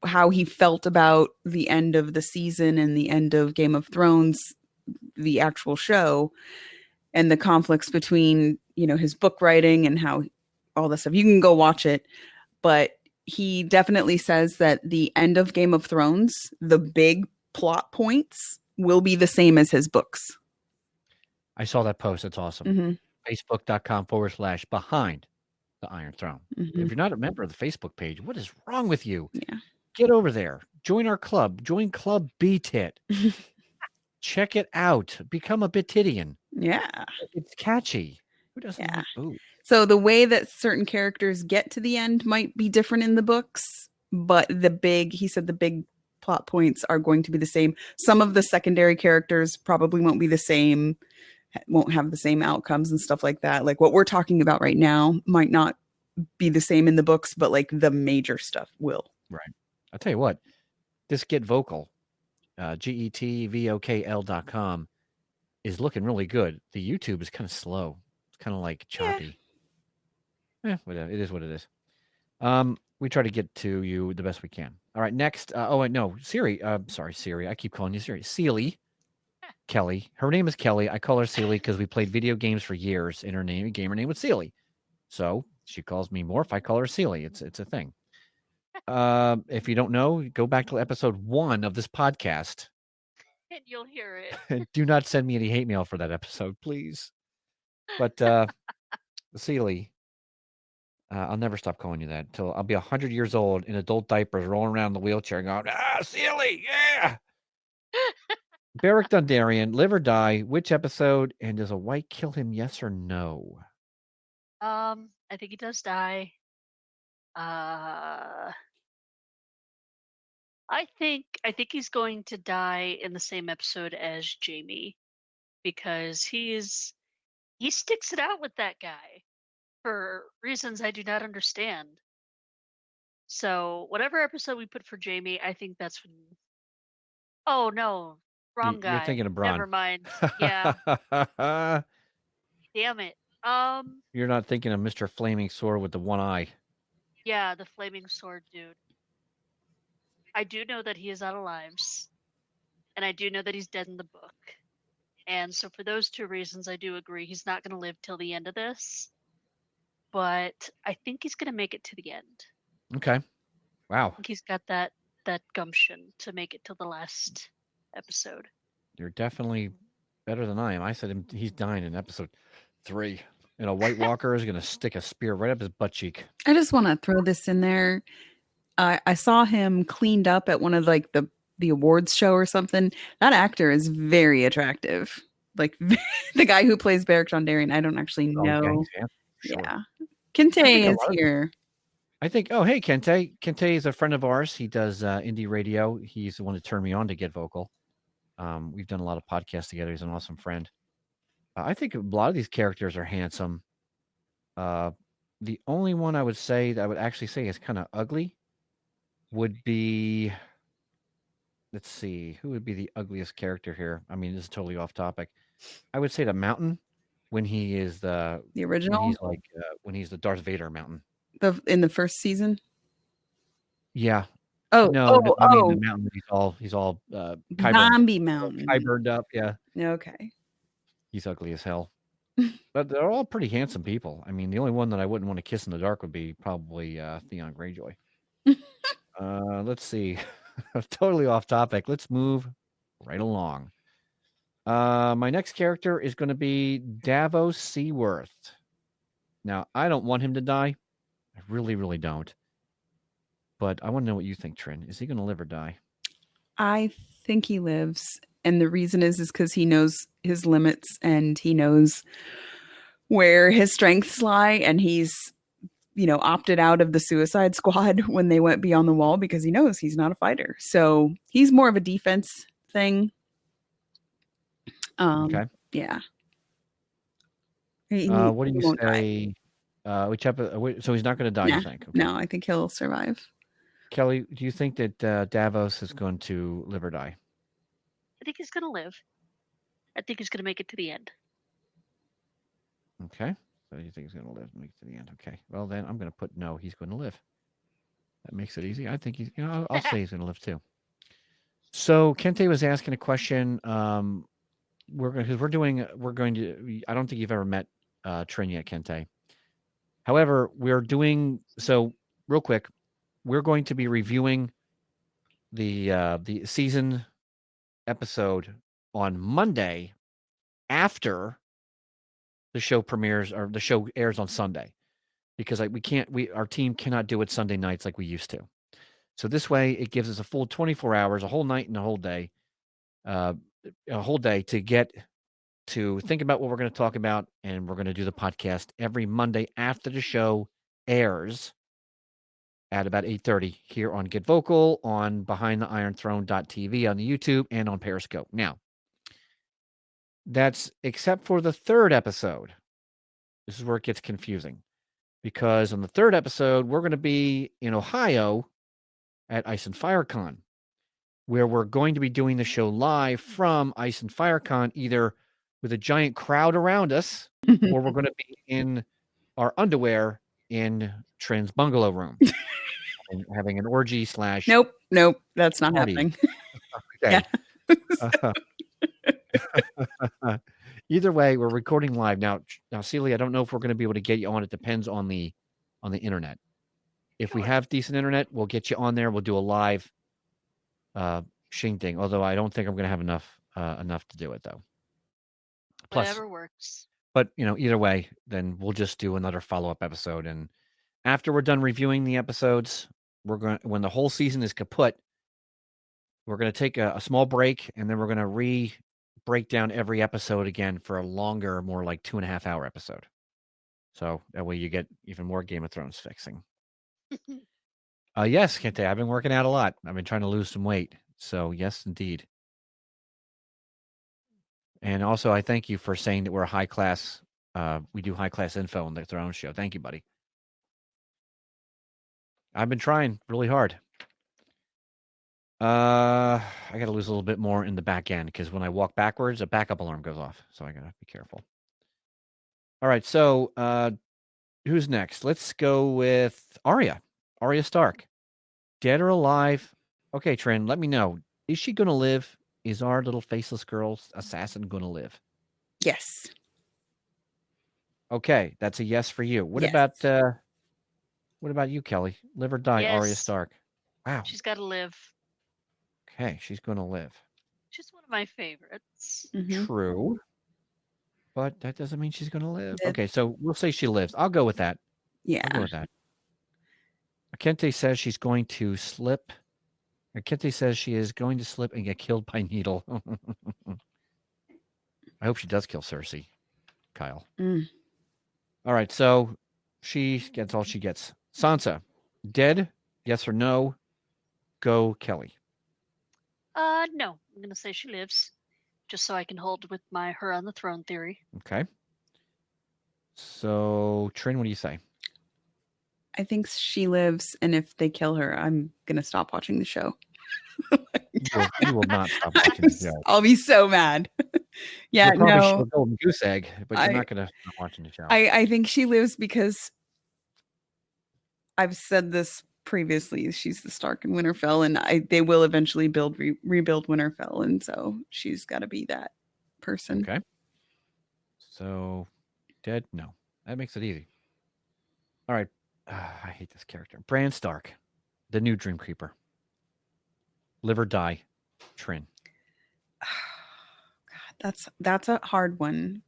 how he felt about the end of the season and the end of Game of Thrones, the actual show, and the conflicts between, his book writing and how all this stuff. You can go watch it, but he definitely says that the end of Game of Thrones, the big plot points will be the same as his books. I saw that post. It's awesome. Mm-hmm. Facebook.com/behind the Iron Throne. Mm-hmm. If you're not a member of the Facebook page, what is wrong with you? Yeah. Get over there. Join our club. Join Club BTit. Check it out. Become a Bitidian. Yeah. It's catchy. Who doesn't Yeah. like booze? So the way that certain characters get to the end might be different in the books, but he said the big plot points are going to be the same. Some of the secondary characters probably won't be the same, won't have the same outcomes and stuff like that. Like what we're talking about right now might not be the same in the books, but like the major stuff will. Right. I'll tell you what, this Get Vocal, GETVOKL.com is looking really good. The YouTube is kind of slow. It's kind of like choppy. Yeah, whatever. It is what it is. We try to get to you the best we can. All right, next. Siri. Sorry, Siri. I keep calling you Siri. Seely. Kelly. Her name is Kelly. I call her Seely because we played video games for years, and her gamer name was Seely. So she calls me Morph. I call her Seely. It's a thing. If you don't know, go back to episode 1 of this podcast. And you'll hear it. And do not send me any hate mail for that episode, please. But Seely, I'll never stop calling you that until I'll be 100 years old in adult diapers, rolling around in the wheelchair, and going, Seely, yeah. Beric Dondarrion, live or die? Which episode? And does a white kill him? Yes or no? I think he does die. I think he's going to die in the same episode as Jaime, because he sticks it out with that guy for reasons I do not understand. So whatever episode we put for Jaime, I think that's when. Oh no, wrong You're guy. thinking of Bronn. Never mind. Yeah. Damn it. You're not thinking of Mr. Flaming Sword with the one eye. Yeah, the flaming sword dude. I do know that he is out of lives, and I do know that he's dead in the book. And so for those two reasons, I do agree he's not going to live till the end of this. But I think he's going to make it to the end. Okay. Wow. I think he's got that gumption to make it to the last episode. You're definitely better than I am. I said he's dying in episode 3. And a White Walker is going to stick a spear right up his butt cheek. I just want to throw this in there. I saw him cleaned up at one of like the awards show or something. That actor is very attractive. Like the guy who plays Beric Dondarrion, I don't actually know. Sure. Yeah. Kente is here. I think, oh, hey, Kente. Kente is a friend of ours. He does indie radio. He's the one that turned me on to Get Vocal. We've done a lot of podcasts together. He's an awesome friend. I think a lot of these characters are handsome. The only one I would say that I would actually say is kind of ugly would be, let's see, who would be the ugliest character here? I mean, this is totally off topic. I would say the Mountain when he is the original. When he's like when he's the Darth Vader Mountain. In the first season. Yeah. Oh no! I mean the Mountain. He's all zombie Mountain. Burned up. Yeah. Okay. He's ugly as hell. But they're all pretty handsome people. I mean, the only one that I wouldn't want to kiss in the dark would be probably Theon Greyjoy. Let's see. Totally off topic. Let's move right along. My next character is going to be Davos Seaworth. Now, I don't want him to die. I really, really don't. But I want to know what you think, Trin. Is he going to live or die? I think he lives. And the reason is because he knows his limits and he knows where his strengths lie. And he's, opted out of the Suicide Squad when they went beyond the wall because he knows he's not a fighter. So he's more of a defense thing. Okay. Yeah. What do you say? So he's not going to die, you think? Okay. No, I think he'll survive. Kelly, do you think that Davos is going to live or die? I think he's going to live. I think he's going to make it to the end. Okay. So you think he's going to live and make it to the end? Okay. Well, then I'm going to put no, he's going to live. That makes it easy. I think he's, I'll say he's going to live too. So Kente was asking a question. I don't think you've ever met Trin yet, Kente. However, real quick, we're going to be reviewing the season episode on Monday after the show premieres or the show airs on Sunday, because our team cannot do it Sunday nights like we used to. So this way it gives us a full 24 hours, a whole night and a whole day to get to think about what we're going to talk about. And we're going to do the podcast every Monday after the show airs at about 8:30 here on Get Vocal, on BehindTheIronThrone.tv, on the YouTube, and on Periscope. Now, that's except for the third episode. This is where it gets confusing, because on the third episode, we're going to be in Ohio at Ice and Fire Con, where we're going to be doing the show live from Ice and Fire Con, either with a giant crowd around us, or we're going to be in our underwear in Trin's bungalow room. And having an orgy / Nope, that's not happening. Okay. Either way, we're recording live now. Celia, I don't know if we're going to be able to get you on. It depends on the internet. If we have decent internet, we'll get you on there. We'll do a live Shing thing. Although I don't think I'm going to have enough to do it though. Plus, whatever works. But either way, then we'll just do another follow-up episode, and after we're done reviewing the episodes, when the whole season is kaput, we're going to take a small break, and then we're going to break down every episode again for a longer, more like 2.5-hour episode. So that way you get even more Game of Thrones fixing. Yes, Kente, I've been working out a lot. I've been trying to lose some weight. So yes, indeed. And also, I thank you for saying that we're high class. We do high class info on the Throne Show. Thank you, buddy. I've been trying really hard. I got to lose a little bit more in the back end because when I walk backwards, a backup alarm goes off. So I got to be careful. All right. So who's next? Let's go with Arya. Arya Stark. Dead or alive? Okay, Trin, let me know. Is she going to live? Is our little faceless girl assassin going to live? Yes. Okay, that's a yes for you. What Yes. about you, Kelly? Live or die, Arya Yes. Stark. Wow. She's got to live. Okay, she's going to live. She's one of my favorites. Mhm. True. But that doesn't mean she's going to live. It's- Okay, so we'll say she lives. I'll go with that. Yeah. I'll go with that. Akente says she's going to slip. Akente says she is going to slip and get killed by Needle. I hope she does kill Cersei, Kyle. Mm. All right, so she gets all she gets. Sansa, dead? Yes or no? Go, Kelly. No, I'm gonna say she lives, just so I can hold with my her on the throne theory. Okay. So, Trin, what do you say? I think she lives, and if they kill her, I'm gonna stop watching the show. You will not stop watching the show. I'll be so mad. Yeah, You'll probably show no. a golden goose egg, but you're not going to stop watching the show. I think she lives because I've said this previously. She's the Stark in Winterfell, and they will eventually rebuild Winterfell, and so she's got to be that person. Okay. So, dead? No. That makes it easy. All right. I hate this character. Bran Stark, the new Dream Creeper. Live or die, Trin. God, that's a hard one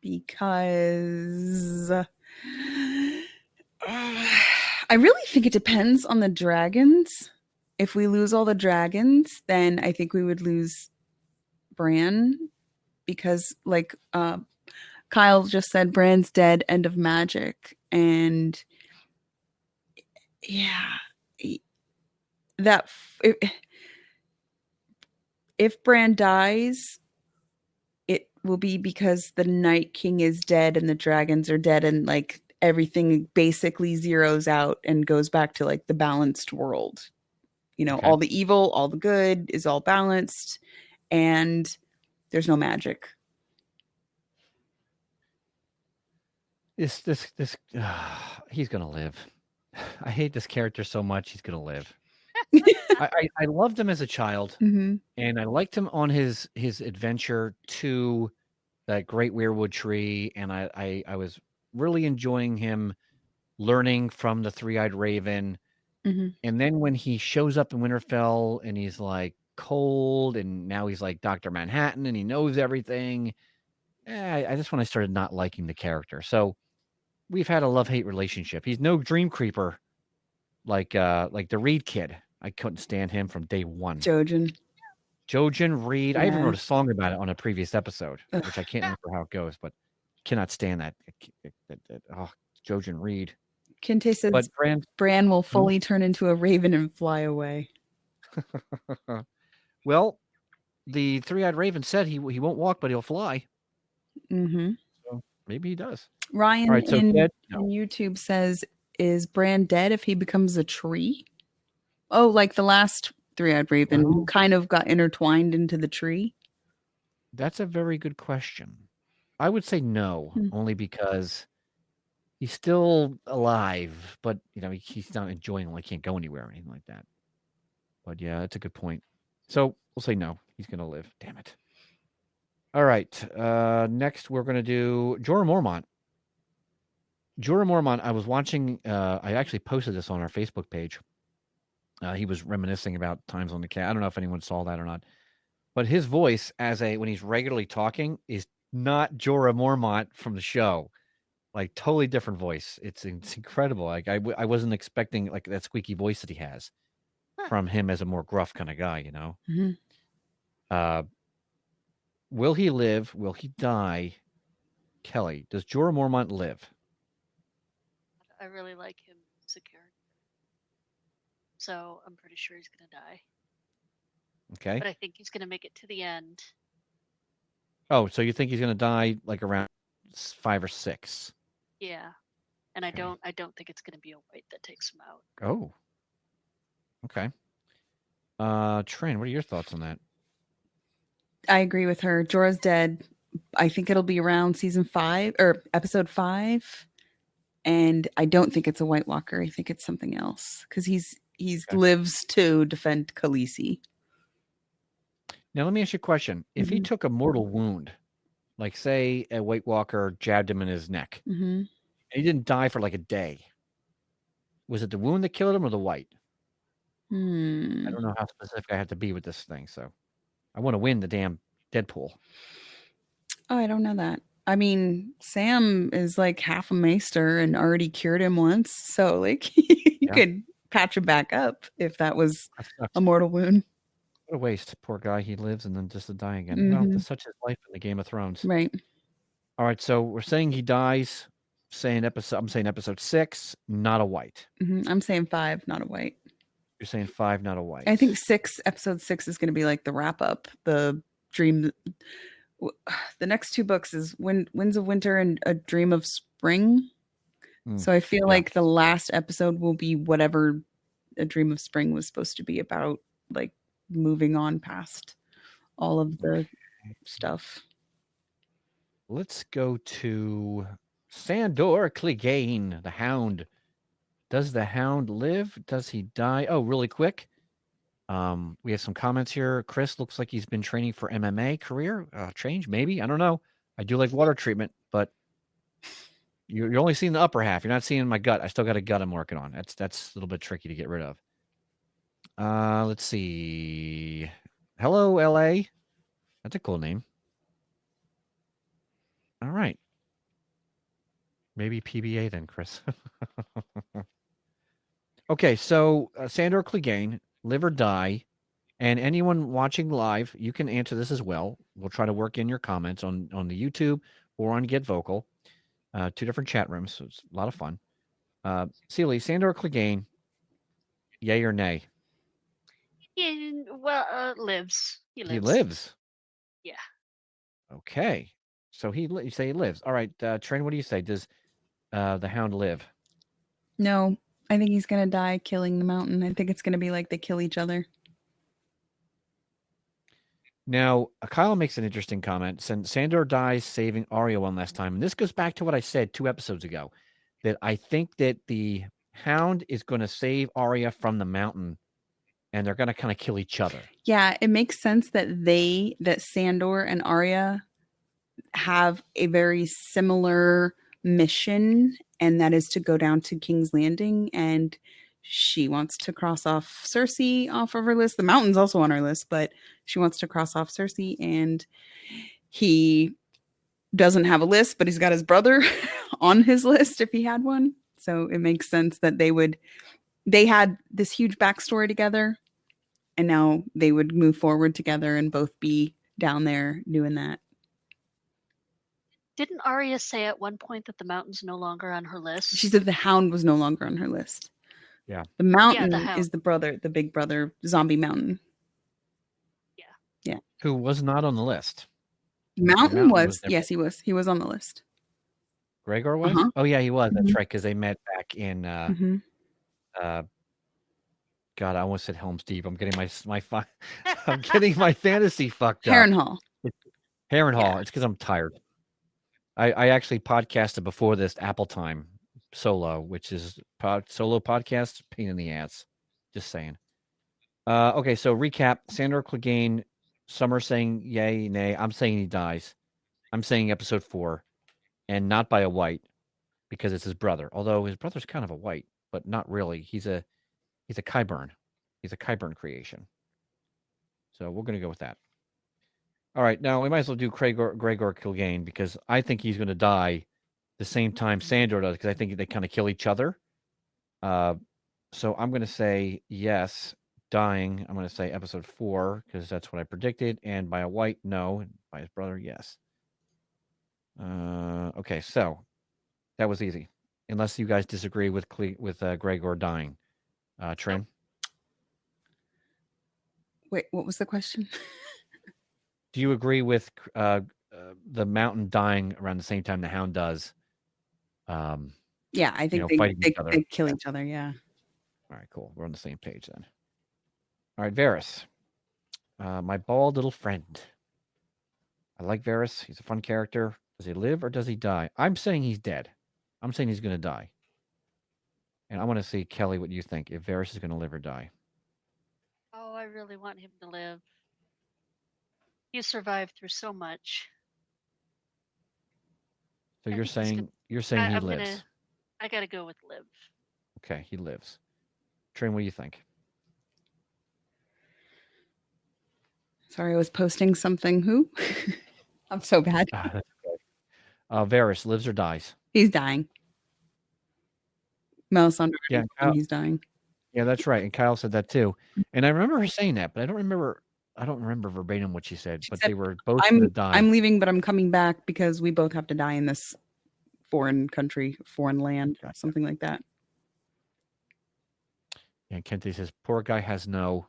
because I really think it depends on the dragons. If we lose all the dragons, then I think we would lose Bran because, like Kyle just said, Bran's dead, end of magic. And yeah, that if Bran dies, it will be because the Night King is dead and the dragons are dead, and like everything basically zeroes out and goes back to like the balanced world. You know, Okay. all the evil, all the good is all balanced, and there's no magic. This he's gonna live. I hate this character so much. He's gonna live. I loved him as a child, Mm-hmm. and I liked him on his adventure to that great weirwood tree, and I was really enjoying him learning from the three-eyed raven. Mm-hmm. And then when he shows up in Winterfell and he's like cold, and now he's like Dr. Manhattan and he knows everything. Just when I started not liking the character. So we've had a love-hate relationship. He's no dream creeper like the Reed kid. I couldn't stand him from day one. Jojen Reed. Yeah. I even wrote a song about it on a previous episode, which I can't remember how it goes, but cannot stand that. Jojen Reed. Kinte says But Bran will fully turn into a raven and fly away. Well, the three-eyed raven said he won't walk, but he'll fly. Mm-hmm. So maybe he does. Ryan All right, so in dead? No. YouTube says, "Is Bran dead if he becomes a tree?" Oh, like the last three-eyed raven who kind of got intertwined into the tree. That's a very good question. I would say no, only because he's still alive, but he's not enjoying it. He can't go anywhere or anything like that. But yeah, that's a good point. So we'll say no. He's gonna live. Damn it. All right. Next we're gonna do Jorah Mormont. Jorah Mormont. I was watching. I actually posted this on our Facebook page. He was reminiscing about times on the cat. I don't know if anyone saw that or not. But his voice when he's regularly talking is not Jorah Mormont from the show. Like totally different voice. It's incredible. Like I wasn't expecting like that squeaky voice that he has from him as a more gruff kind of guy, Mm-hmm. Will he live? Will he die? Kelly, does Jorah Mormont live? I really like him as a character, so I'm pretty sure he's gonna die. Okay. But I think he's gonna make it to the end. Oh, so you think he's going to die like around 5 or 6? Yeah. And Okay. I don't think it's going to be a white that takes him out. Oh. Okay. Trin, what are your thoughts on that? I agree with her. Jorah's dead. I think it'll be around season 5 or episode 5. And I don't think it's a White Walker. I think it's something else because he's Okay. lives to defend Khaleesi. Now, let me ask you a question. If he Mhm. took a mortal wound, like say a White Walker jabbed him in his neck, Mhm. and he didn't die for like a day, was it the wound that killed him or the white? I don't know how specific I have to be with this thing, so I want to win the damn Deadpool. Oh, I don't know that. I mean, Sam is like half a maester and already cured him once, so like you Yeah. could patch him back up if that was That sucks. a mortal wound. What a waste. Poor guy. He lives and then just to die again. Well, Mhm. that's such his life in the Game of Thrones. Right. All right, so we're saying he dies. I'm saying episode 6, not a white. Mhm. I'm saying 5, not a white. You're saying 5, not a white. I think episode 6 is going to be like the wrap up, the dream. The next 2 books is Winds of Winter and A Dream of Spring. So I feel Yeah. like the last episode will be whatever A Dream of Spring was supposed to be about, like moving on past all of the stuff. Let's go to Sandor Clegane, the Hound. Does the Hound live? Does he die? Oh, really quick. We have some comments here. Chris looks like he's been training for MMA career change, maybe. I don't know. I do like water treatment, but you're only seeing the upper half. You're not seeing my gut. I still got a gut I'm working on. That's a little bit tricky to get rid of. Let's see. Hello, LA. That's a cool name. All right. Maybe PBA then, Chris. Okay, so Sandor Clegane, live or die, and anyone watching live, you can answer this as well. We'll try to work in your comments on the YouTube or on Get Vocal, 2 different chat rooms, so it's a lot of fun. Sealy, Sandor Clegane, yay or nay? Lives. He lives. He lives. Yeah. Okay, so you say he lives. All right, Trent, what do you say? Does the Hound live? No, I think he's going to die killing the mountain. I think it's going to be like they kill each other. Now, Kyle makes an interesting comment. Sandor dies saving Arya one last time. And this goes back to what I said 2 episodes ago, that I think that the Hound is going to save Arya from the mountain, and they're going to kind of kill each other. Yeah, it makes sense that Sandor and Arya have a very similar mission, and that is to go down to King's Landing, and she wants to cross off Cersei off of her list. The mountain's also on her list, but she wants to cross off Cersei, and he doesn't have a list, but he's got his brother on his list if he had one. So it makes sense that they had this huge backstory together, and now they would move forward together and both be down there doing that. Didn't Arya say at one point that the mountain's no longer on her list? She said the Hound was no longer on her list. Yeah. The mountain the Hound. is the big brother, Zombie Mountain. Yeah. Who was not on the list. Mountain was, there. yes, he was. He was on the list. Gregor was? Uh-huh. Oh, yeah, he was. That's Mhm. right, because they met back in, Mhm. God, I almost said Helm's Deep. I'm getting I'm getting my fantasy fucked up. Harrenhal. Harrenhal. Yeah. It's because I'm tired. I actually podcasted before this Apple Time solo, which is solo podcast, pain in the ass. Just saying. Okay, so recap. Sandor Clegane, some are saying yay, nay. I'm saying he dies. I'm saying episode 4, and not by a white, because it's his brother. Although his brother's kind of a white, but not really. He's a Qyburn. He's a Qyburn creation. So we're going to go with that. All right, now we might as well do Gregor Clegane, because I think he's going to die the same time Sandor does, because I think they kind of kill each other. So I'm going to say yes, dying. I'm going to say episode 4, because that's what I predicted. And by a white, no. And by his brother, yes. Okay, so that was easy. Unless you guys disagree with Gregor dying. Trin? Wait, what was the question? Do you agree with the mountain dying around the same time the Hound does? Yeah, I think fighting each other. they kill each other. Yeah. All right, cool. We're on the same page then. All right, Varys, my bald little friend. I like Varys. He's a fun character. Does he live or does he die? I'm saying he's dead. I'm saying he's going to die. And I want to see, Kelly, what you think, if Varys is going to live or die. Oh, I really want him to live. He survived through so much. So I you're think he's saying he lives. I gotta go with live. Okay, he lives. Trin, what do you think? Sorry, I was posting something. Who? I'm so bad. That's okay. Varys lives or dies? He's dying. Sandor, Yeah, Kyle, he's dying. yeah, that's right. And Kyle said that too. And I remember her saying that, but I don't remember verbatim what she said. But said, they were both going to die. I'm leaving, but I'm coming back because we both have to die in this foreign country, foreign land, something like that. Yeah, Kente says, poor guy has no.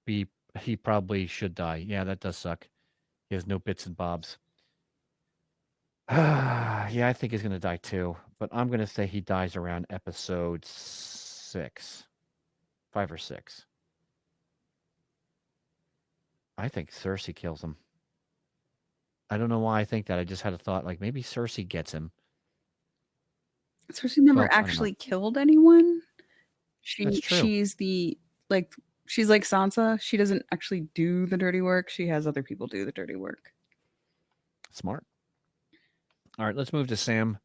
He probably should die. Yeah, that does suck. He has no bits and bobs. Yeah, I think he's going to die too. But I'm going to say he dies around episode 6. 5 or 6. I think Cersei kills him. I don't know why I think that. I just had a thought, like maybe Cersei gets him. Cersei never actually killed anyone. That's true. She's she's like Sansa. She doesn't actually do the dirty work. She has other people do the dirty work. Smart. All right, let's move to Sam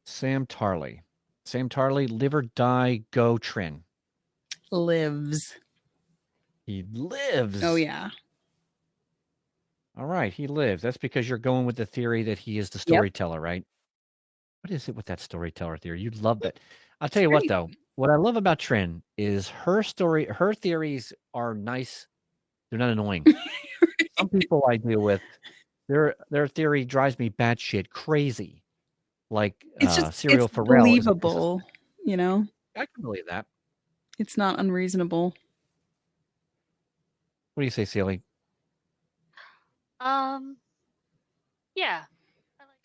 Tarly. Sam Tarly, live or die, go Trin. Lives. He lives. Oh, yeah. All right, he lives. That's because you're going with the theory that he is the storyteller, right? What is it with that storyteller theory? You love that. I'll tell you what, though. What I love about Trin is her theories are nice. They're not annoying. Some people I deal with, their theory drives me batshit crazy. Like it's just Serial it's Pharrell. Believable, you know? I can believe that. It's not unreasonable. What do you say, Celie? Yeah.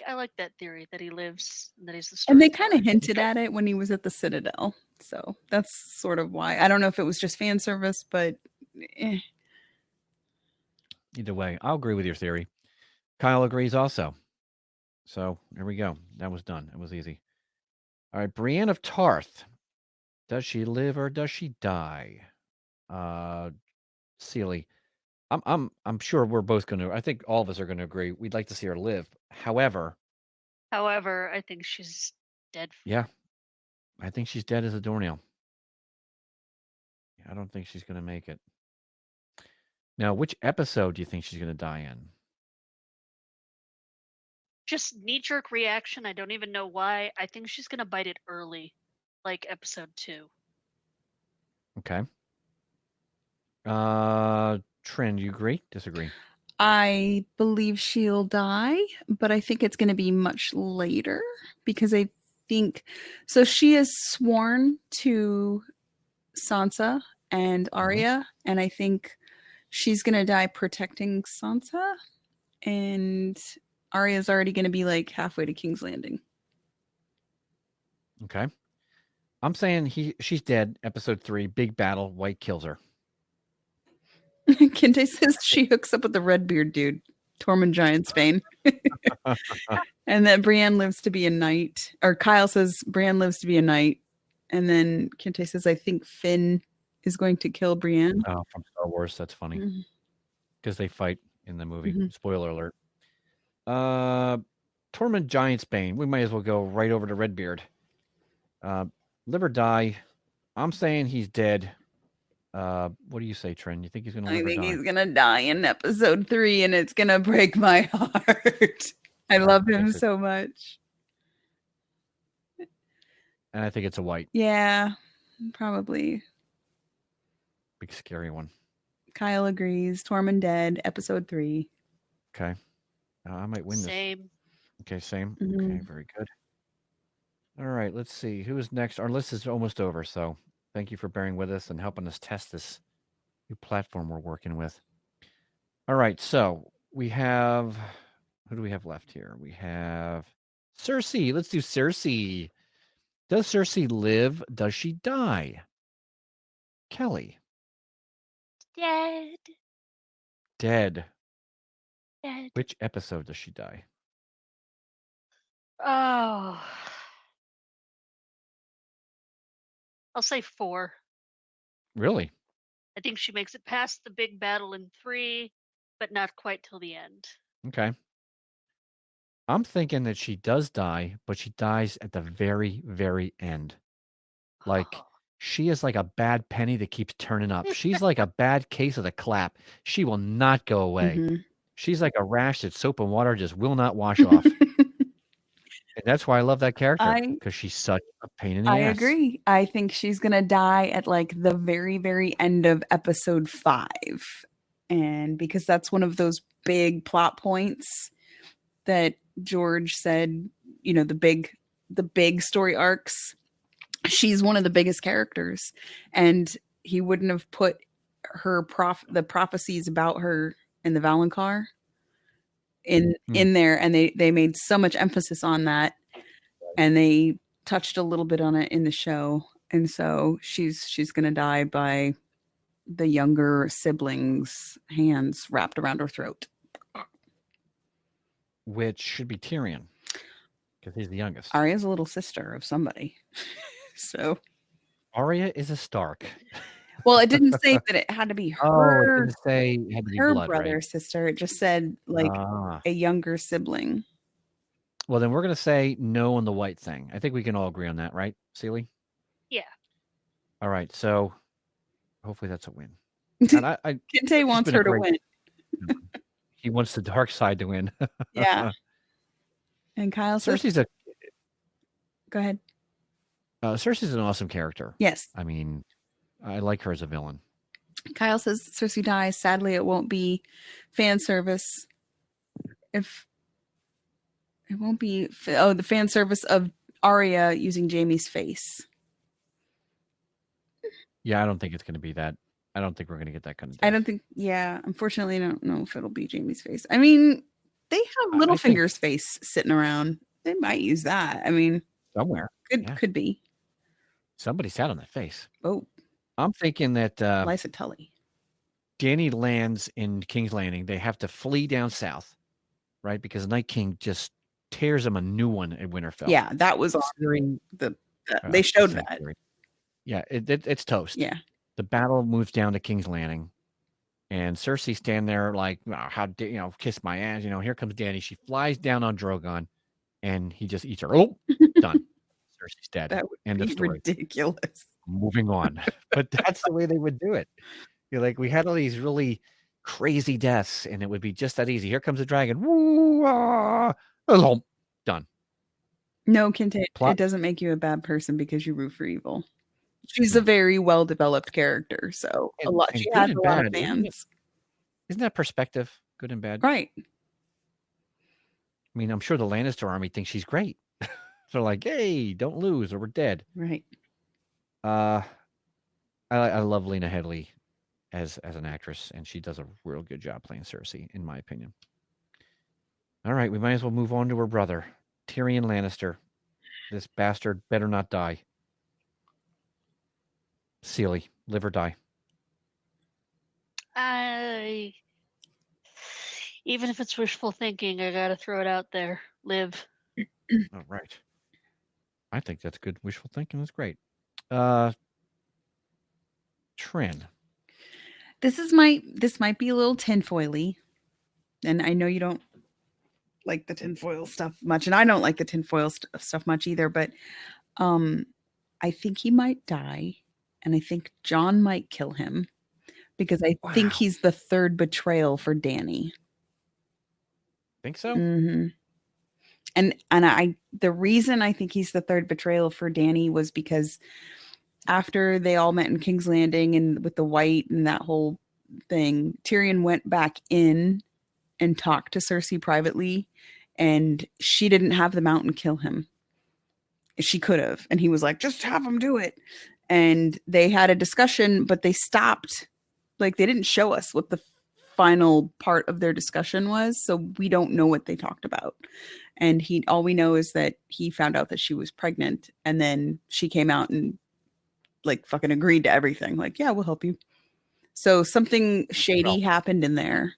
I like that theory that he lives and that he's the storyteller. And they kind of hinted at it when he was at the Citadel. So that's sort of why. I don't know if it was just fan service, but Either way, I'll agree with your theory. Kyle agrees also. So there we go. That was done. It was easy. All right, Brienne of Tarth. Does she live or does she die? Celie. I'm sure we're both going to. I think all of us are going to agree. We'd like to see her live. However, I think she's dead. Yeah, I think she's dead as a doornail. I don't think she's going to make it. Now, which episode do you think she's going to die in? Just knee-jerk reaction. I don't even know why. I think she's going to bite it early, like episode 2. Okay. Trin, you agree? Disagree? I believe she'll die, but I think it's going to be much later because I think so. She is sworn to Sansa and Arya, and I think she's going to die protecting Sansa, and Arya's already going to be like halfway to King's Landing. Okay. I'm saying she's dead. Episode 3, big battle. White kills her. Kente says she hooks up with the Redbeard dude, Tormund Giantsbane. And that Brienne lives to be a knight. Or Kyle says Brienne lives to be a knight. And then Kente says, I think Finn is going to kill Brienne. Oh, from Star Wars. That's funny. Because they fight in the movie. Spoiler alert. Tormund Giantsbane. We might as well go right over to Redbeard. Live or die. I'm saying he's dead. What do you say, Trin? You think he's going to live or die? I think he's going to die in episode 3, and it's going to break my heart. I love him so much. And I think it's a white. Yeah, probably. Big scary one. Kyle agrees. Tormund dead, episode 3. Okay. I might win this. Same. Okay, same. Okay, very good. All right, let's see. Who is next? Our list is almost over, so thank you for bearing with us and helping us test this new platform we're working with. All right, so we have... Who do we have left here? We have Cersei. Let's do Cersei. Does Cersei live? Does she die? Kelly. Dead. Dead. Dead. Which episode does she die? Oh. I'll say 4. Really? I think she makes it past the big battle in 3, but not quite till the end. Okay. I'm thinking that she does die, but she dies at the very, very end. Like, she is like a bad penny that keeps turning up. She's like a bad case of the clap. She will not go away. Mhm. She's like a rash that soap and water just will not wash off. And that's why I love that character, because she's such a pain in the I ass. agree. I think she's gonna die at like the very, very end of episode 5. And because that's one of those big plot points that George said, you know, the big story arcs. She's one of the biggest characters. And he wouldn't have put her the prophecies about her in the Valonqar in there, and they made so much emphasis on that, and they touched a little bit on it in the show, and so she's gonna die by the younger siblings' hands wrapped around her throat, which should be Tyrion, because he's the youngest. Arya's a little sister of somebody. So Arya is a Stark. well, it didn't say that it had to be her. It didn't say it had to be her blood, brother, right? sister. It just said like a younger sibling. Well, then we're going to say no on the white thing. I think we can all agree on that, right, Seeley? Yeah. All right. So hopefully that's a win. And Kinte wants her to win. He wants the dark side to win. Yeah. And Kyle says, Cersei's go ahead. Cersei's an awesome character. Yes. I mean, I like her as a villain. Kyle says Cersei dies. Sadly, it won't be fan service. If it won't be, the fan service of Arya using Jaime's face. Yeah, I don't think it's going to be that. I don't think we're going to get that kind of death. I don't think, unfortunately, I don't know if it'll be Jaime's face. I mean, they have Littlefinger's face sitting around. They might use that. I mean, somewhere. Could be. Somebody sat on that face. Oh. I'm thinking that Lysa Tully. Dany lands in King's Landing. They have to flee down south, right? Because Night King just tears them a new one at Winterfell. Yeah, that was during they showed that. Yeah, it's toast. Yeah. The battle moves down to King's Landing, and Cersei stand there like, oh, how dare kiss my ass? Here comes Dany. She flies down on Drogon, and he just eats her. Oh, done. Cersei's dead. That would End of be story. ridiculous. Moving on. But that's the way they would do it. Like, we had all these really crazy deaths, and it would be just that easy. Here comes the dragon. Woo! Done. No, Kinte, it doesn't make you a bad person because you root for evil. She's a very well-developed character, so she has a lot of fans. Isn't that perspective, good and bad? Right. I mean, I'm sure the Lannister army thinks she's great. They're like, hey, don't lose or we're dead. Right. I love Lena Headey as an actress, and she does a real good job playing Cersei, in my opinion. All right, we might as well move on to her brother, Tyrion Lannister. This bastard better not die. Seeley, live or die? Even if it's wishful thinking, I gotta throw it out there. Live. All right. I think that's good wishful thinking. That's great. Trin. This might be a little tinfoily, and I know you don't like the tinfoil stuff much, and I don't like the tinfoil stuff much either. But I think he might die, and I think Jon might kill him because I think he's the third betrayal for Dany. Think so? Mm-hmm. And the reason I think he's the third betrayal for Dany was because after they all met in King's Landing and with the White and that whole thing, Tyrion went back in and talked to Cersei privately, and she didn't have the Mountain kill him. She could have, and he was like, just have him do it. And they had a discussion, but they stopped. Like, they didn't show us what the final part of their discussion was, so we don't know what they talked about. And all we know is that he found out that she was pregnant, and then she came out and like fucking agreed to everything. Like, yeah, we'll help you. So something shady happened in there.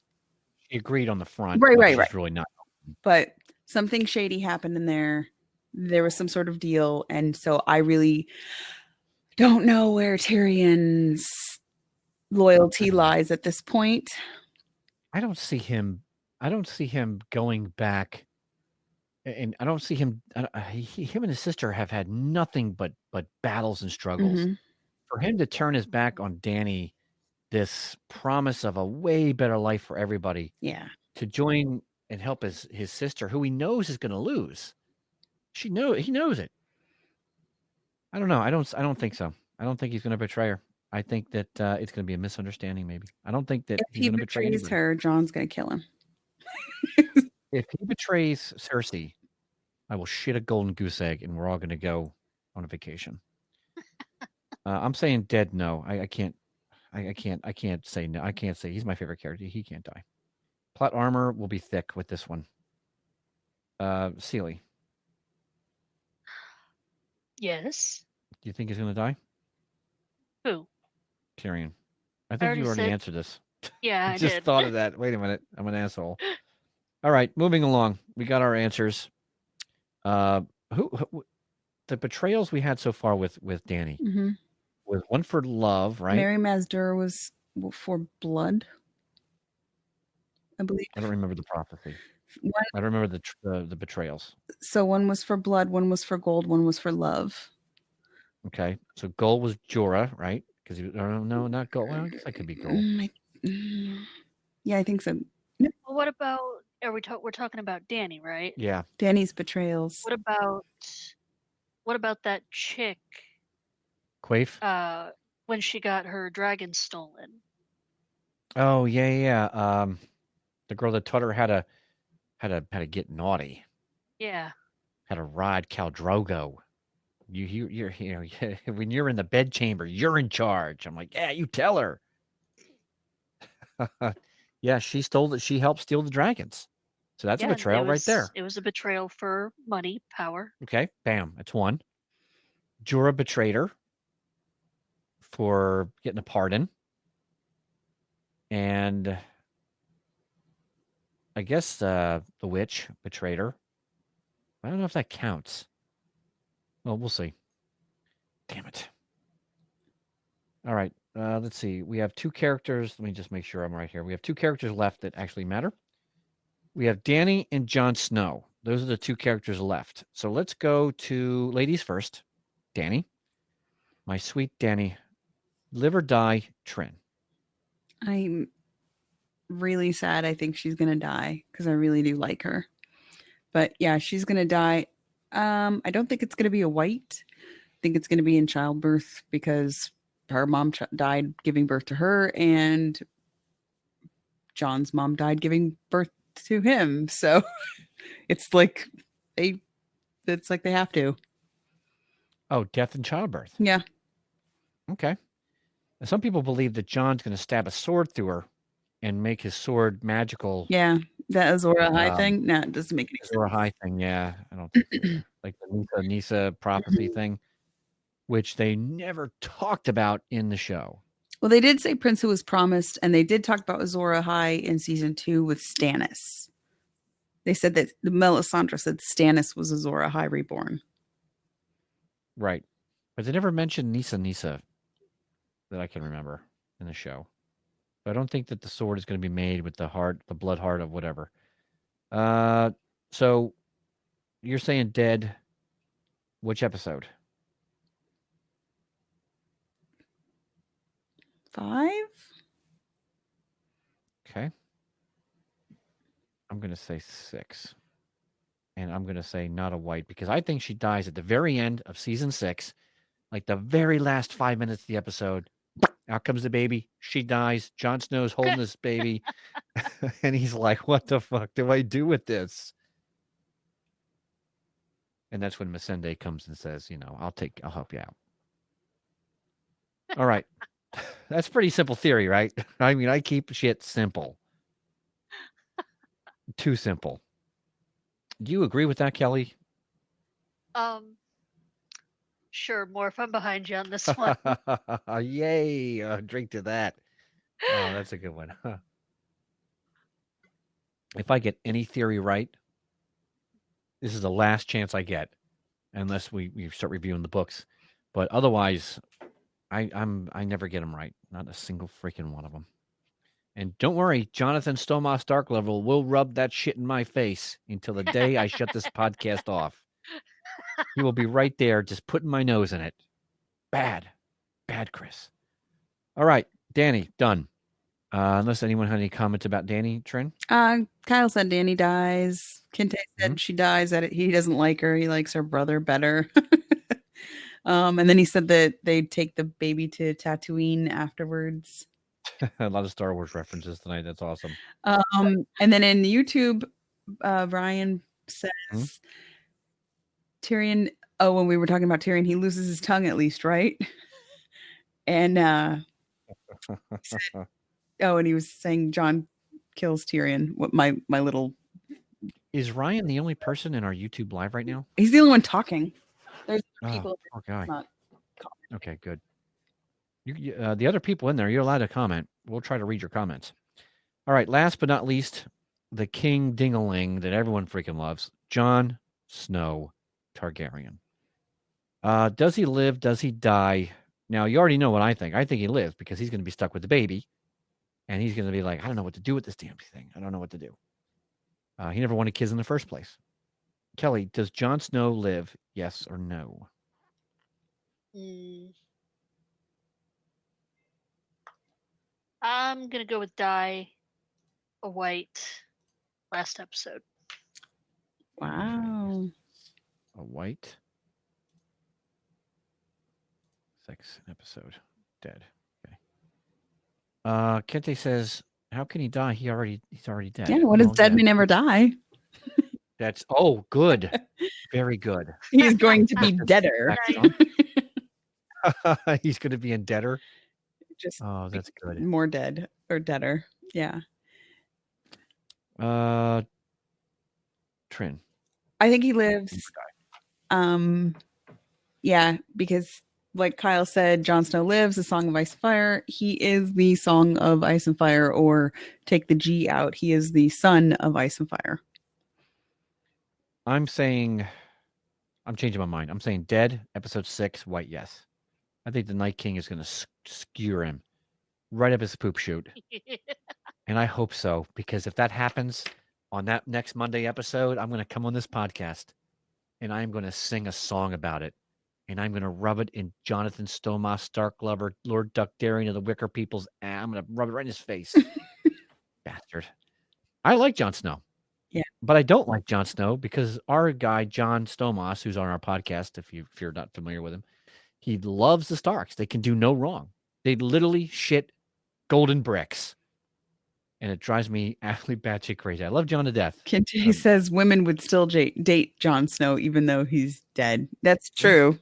She agreed on the front. Right, but right, she's right. really not. But something shady happened in there. There was some sort of deal, and so I really don't know where Tyrion's loyalty lies at this point. I don't see him going back, and I don't see him. Him and his sister have had nothing but battles and struggles. Mhm. For him to turn his back on Dany, this promise of a way better life for everybody, Yeah. to join and help his sister, who he knows is going to lose. He knows it. I don't know. I don't think so. I don't think he's going to betray her. I think that it's going to be a misunderstanding. Maybe. I don't think that If he's he going to betray betrays anybody. her, Jon's going to kill him. If he betrays Cersei, I will shit a golden goose egg, and we're all going to go on a vacation. I'm saying dead. No, I can't. I can't say no. I can't say he's my favorite character. He can't die. Plot armor will be thick with this one. Sealy, Yes. do you think he's going to die? Who? Tyrion. I think you already said- answered this. Yeah, I I just did. thought of that. Wait a minute. I'm an asshole. All right, moving along. We got our answers. Who the betrayals we had so far with Dany Mm-hmm. was one for love, right? Mary Mazdur was for blood, I believe. I don't remember the prophecy. One, I don't remember the betrayals. so one was for blood, one was for gold, one was for love. Okay, so gold was Jorah, right? Because no, not gold. Well, I guess that could be gold. Yeah, I think so. Well, what about we're talking about Dany, right? Yeah. Dany's betrayals. What about that chick? Quaif. When she got her dragon stolen. Oh yeah. The girl that taught her how to get naughty. Yeah. How to ride Khal Drogo. You're when you're in the bedchamber, you're in charge. I'm like, yeah, you tell her. Yeah, she stole it. She helped steal the dragons. So that's a betrayal right there. It was a betrayal for money, power. Okay, bam, that's one. Jorah betrayed her for getting a pardon. And I guess the witch betrayed her. I don't know if that counts. Well, we'll see. Damn it. All right, let's see. We have two characters. Let me just make sure I'm right here. We have two characters left that actually matter. We have Dany and Jon Snow. Those are the two characters left. So let's go to ladies first. Dany. My sweet Dany. Live or die, Trin. I'm really sad. I think she's going to die because I really do like her. But yeah, she's going to die. I don't think it's going to be a white. I think it's going to be in childbirth because her mom died giving birth to her, and Jon's mom died giving birth to him. So it's like they have to. Oh, death in childbirth. Yeah. Okay. Now, some people believe that Jon's going to stab a sword through her and make his sword magical. Yeah. That Azor Ahai thing? No, it doesn't make any sense. Azor Ahai thing, yeah. I don't think so. Like the Nisa prophecy thing, which they never talked about in the show. Well, they did say Prince Who Was Promised, and they did talk about Azor Ahai in season 2 with Stannis. They said that Melisandre said Stannis was Azor Ahai reborn. Right. But they never mentioned Nisa that I can remember in the show. So I don't think that the sword is going to be made with the blood heart of whatever. So you're saying dead. Which episode? 5? Okay. I'm going to say 6. And I'm going to say not a white because I think she dies at the very end of season 6. Like the very last 5 minutes of the episode. Out comes the baby. She dies. Jon Snow's holding this baby. And he's like, what the fuck do I do with this? And that's when Missandei comes and says, I'll help you out. All right. That's pretty simple theory, right? I mean, I keep shit simple. too simple. Do you agree with that, Kelly? Sure, Morph, I'm behind you on this one. Yay! Drink to that. Oh, that's a good one. If I get any theory right, this is the last chance I get, unless we start reviewing the books. But otherwise, I never get them right. Not a single freaking one of them. And don't worry, Jonathan Stomas Darklevel will rub that shit in my face until the day I shut this podcast off. He will be right there, just putting my nose in it. Bad, Chris. All right, Danny, done. Unless anyone had any comments about Danny, Trin? Kyle said Danny dies. Kinte said she dies. That he doesn't like her. He likes her brother better. And then he said that they'd take the baby to Tatooine afterwards. A lot of Star Wars references tonight. That's awesome. And then in YouTube, Brian says Tyrion. Oh, when we were talking about Tyrion, he loses his tongue at least, right? And and he was saying Jon kills Tyrion. What my little. Is Ryan the only person in our YouTube live right now? He's the only one talking. There's people. Okay. Okay, good. The other people in there, you're allowed to comment. We'll try to read your comments. All right. Last but not least, the King Ding-a-ling that everyone freaking loves, Jon Snow Targaryen. Does he live? Does he die? Now, you already know what I think. I think he lives because he's going to be stuck with the baby. And he's going to be like, I don't know what to do with this damn thing. I don't know what to do. He never wanted kids in the first place. Kelly, does Jon Snow live? Yes or no? I'm going to go with die a white last episode. Wow. A white. Second episode. Dead. Okay. Kente says, how can he die? He's already dead. Yeah, what does dead mean never die? That's good. Very good. He's going to be deader. He's going to be in deader. Just that's good. More dead or deader. Yeah. Trin. I think he lives. Yeah, because like Kyle said, Jon Snow lives, the Song of Ice and Fire. He is the Song of Ice and Fire, or take the G out. He is the son of Ice and Fire. I'm changing my mind. I'm saying dead, episode 6, white, yes. I think the Night King is going to skewer him right up his poop chute. And I hope so, because if that happens on that next Monday episode, I'm going to come on this podcast and I'm going to sing a song about it. And I'm going to rub it in Jonathan Stomas Starklover, Lord Dondarrion of the Wicker People's ass. I'm going to rub it right in his face. Bastard. I like Jon Snow. Yeah. But I don't like Jon Snow because our guy, Jon Stomas, who's on our podcast, if you're not familiar with him, he loves the Starks. They can do no wrong. They literally shit golden bricks. And it drives me absolutely batshit crazy. I love Jon to death. Kinte says women would still date Jon Snow even though he's dead. That's true.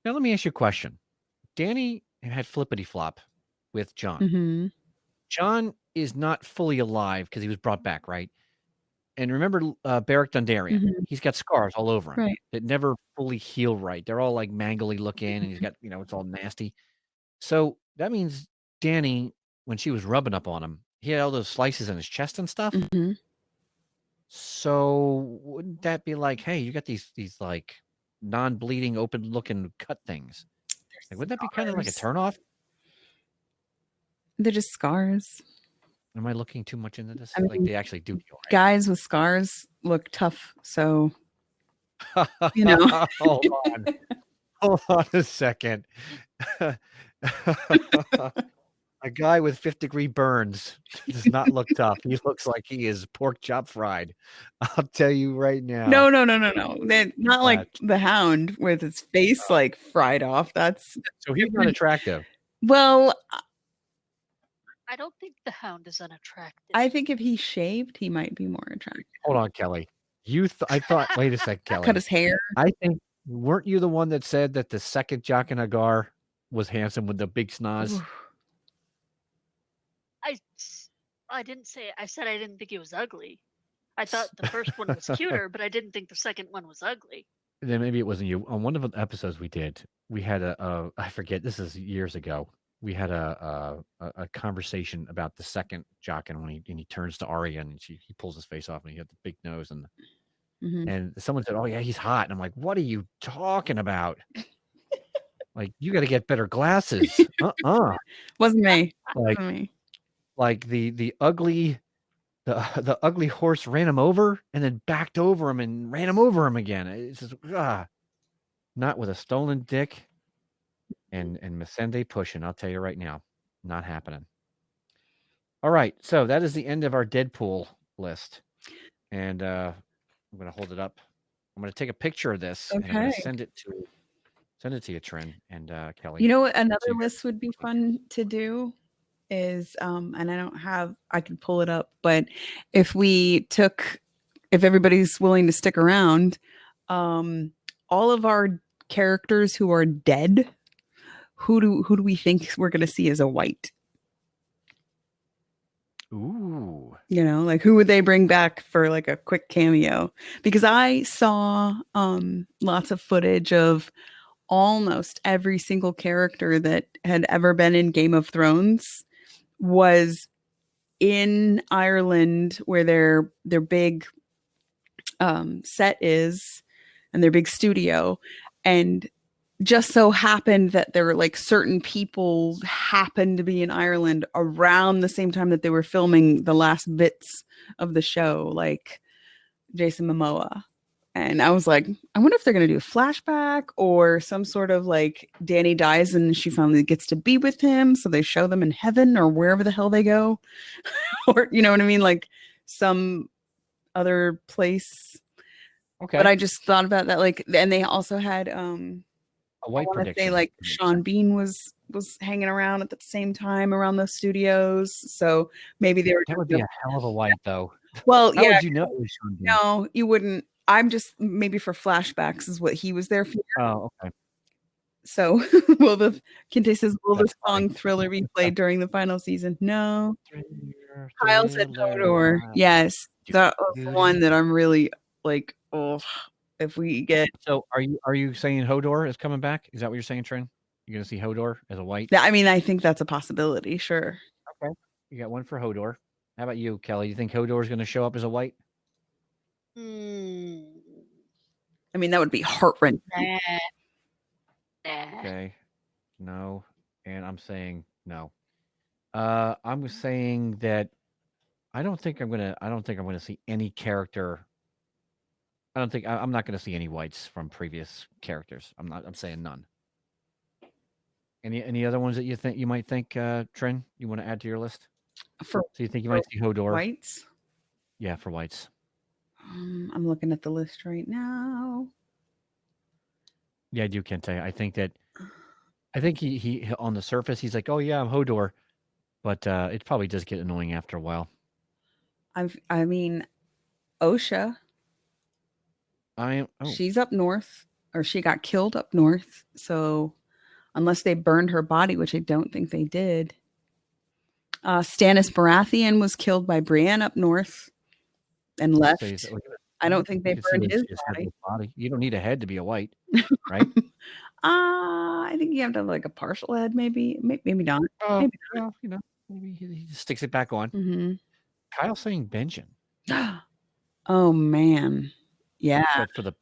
Now, let me ask you a question. Danny had flippity flop with Jon. Mm-hmm. Jon is not fully alive because he was brought back, right? And remember Beric Dondarrion. Mm-hmm. He's got scars all over him right. that never fully heal right. They're all like mangly looking, and he's got, it's all nasty. So that means Danny, when she was rubbing up on him, he had all those slices in his chest and stuff. Mm-hmm. So wouldn't that be like, hey, you got these like non-bleeding, open-looking cut things? Like, wouldn't that be kind of like a turnoff? They're just scars. Am I looking too much into this? I mean, like they actually do heal, right? Guys with scars look tough, so you know. Hold on a second. A guy with 5th-degree burns does not look tough. He looks like he is pork chop fried. I'll tell you right now. No. They're not like the Hound with his face like fried off. That's so he's not attractive. Well, I don't think the Hound is unattractive. I think if he shaved, he might be more attractive. Hold on, Kelly. I thought. Wait a second, Kelly. Cut his hair. I think weren't you the one that said that the second Jaqen H'ghar was handsome with the big schnoz? I said I didn't think he was ugly. I thought the first one was cuter, but I didn't think the second one was ugly. Then maybe it wasn't you. On one of the episodes we did, we had I forget, this is years ago. We had a conversation about the second Jaqen when he turns to Arya and he pulls his face off and he had the big nose Mhm. and someone said, "Oh yeah, he's hot." And I'm like, "What are you talking about? Like you got to get better glasses." Wasn't me. Like Wasn't me. like the ugly the ugly horse ran him over and then backed over him and ran him over him again. It's just not with a stolen dick and Missandei pushing. I'll tell you right now, not happening. All right, so that is the end of our Deadpool list, and I'm gonna hold it up. I'm gonna take a picture of this and I'm gonna Okay. send it to you, Trin and Kelly. You know what another So you list would be fun to do is and I can pull it up, but if everybody's willing to stick around, all of our characters who are dead, who do we think we're going to see as a white? Ooh. You know, like who would they bring back for like a quick cameo? Because I saw lots of footage of almost every single character that had ever been in Game of Thrones was in Ireland where their big set is and their big studio, and just so happened that there were like certain people happened to be in Ireland around the same time that they were filming the last bits of the show, like Jason Momoa. And I was like, I wonder if they're going to do a flashback or some sort of like Dany dies and she finally gets to be with him. So they show them in heaven or wherever the hell they go. Or, you know what I mean? Like some other place. Okay. But I just thought about that. Like, and they also had, a I white want to say prediction. like Sean Bean was hanging around at the same time around those studios. So maybe they were. That would be a hell of a white, though. Well, How yeah. would you know it was Sean Bean? No, you wouldn't. I'm just maybe for flashbacks is what he was there for. Oh, okay. So Kinte says, will the That's song funny. Thriller be played during the final season? No. Thriller, Kyle said thriller, Hodor. wow. Yes. That was the Dude. one that I'm really like, oh, if we get. So are you saying Hodor is coming back? Is that what you're saying, Trin? You're going to see Hodor as a white? I mean, I think that's a possibility. Sure. Okay. You got one for Hodor. How about you, Kelly? You think Hodor is going to show up as a white? Hmm. I mean, that would be heart-wrenching. Nah. Okay. No. And I'm saying no. I'm saying that I don't think I'm gonna see any character. I'm not gonna see any whites from previous characters. I'm saying none. Any other ones that you might think, Trin, you want to add to your list? For So you think you might see Hodor? whites? Yeah, for whites. I'm looking at the list right now. Yeah, I do, Kente. I think he on the surface he's like, oh yeah, I'm Hodor, but it probably does get annoying after a while. I mean, Osha. She's up north, or she got killed up north. So unless they burned her body, which I don't think they did. Stannis Baratheon was killed by Brienne up north and left. I don't think they burned his body. You don't need a head to be a white, right? I think you have to have like a partial head, maybe not. Maybe not. Well, maybe he sticks it back on. Mm-hmm. Kyle saying Benjen. Oh man, yeah. But for the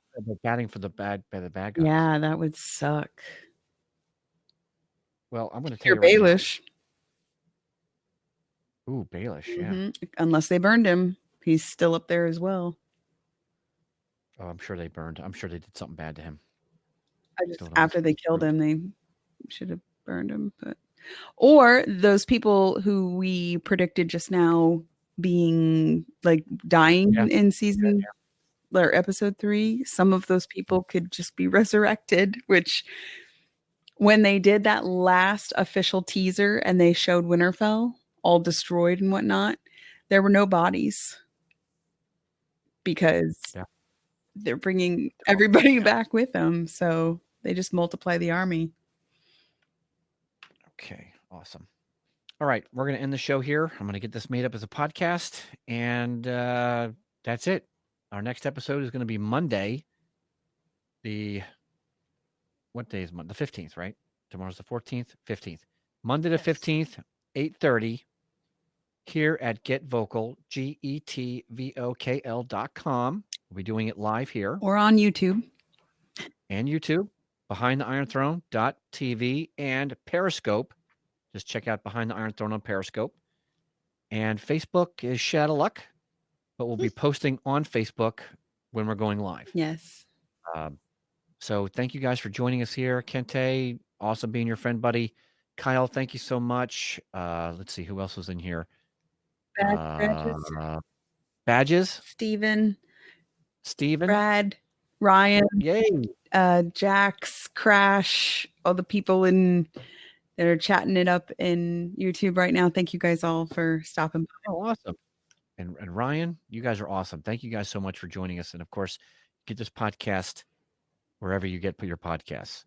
batting for the bad guys. Yeah, that would suck. Well, I'm going to tell you right Baelish. Ooh, Baelish, yeah. Mm-hmm. Unless they burned him, he's still up there as well. Oh, I'm sure they burned. I'm sure they did something bad to him. After they killed him, they should have burned him. Or those people who we predicted just now being like dying in season or episode 3, some of those people could just be resurrected, which when they did that last official teaser and they showed Winterfell all destroyed and whatnot, there were no bodies because they're bringing everybody back with them. So they just multiply the army. Okay, awesome. All right, we're going to end the show here. I'm going to get this made up as a podcast, and that's it. Our next episode is going to be Monday. What day is Monday? The 15th, right? Tomorrow's the 14th, 15th. Monday the 15th, 8:30, here at Get Vocal, GETVOKL.com. We'll be doing it live here. Or on YouTube. And YouTube, BehindTheIronThrone.tv, and Periscope. Just check out Behind the Iron Throne on Periscope. And Facebook is Shadowluck, but we'll be posting on Facebook when we're going live. Yes. So thank you guys for joining us here. Kente, awesome being your friend, buddy. Kyle, thank you so much. Let's see, who else was in here? Badges. Steven. Brad. Ryan. Yay. Jax, Crash, all the people that are chatting it up in YouTube right now. Thank you guys all for stopping by. Oh, awesome. And Ryan, you guys are awesome. Thank you guys so much for joining us. And of course, get this podcast wherever you get your podcasts.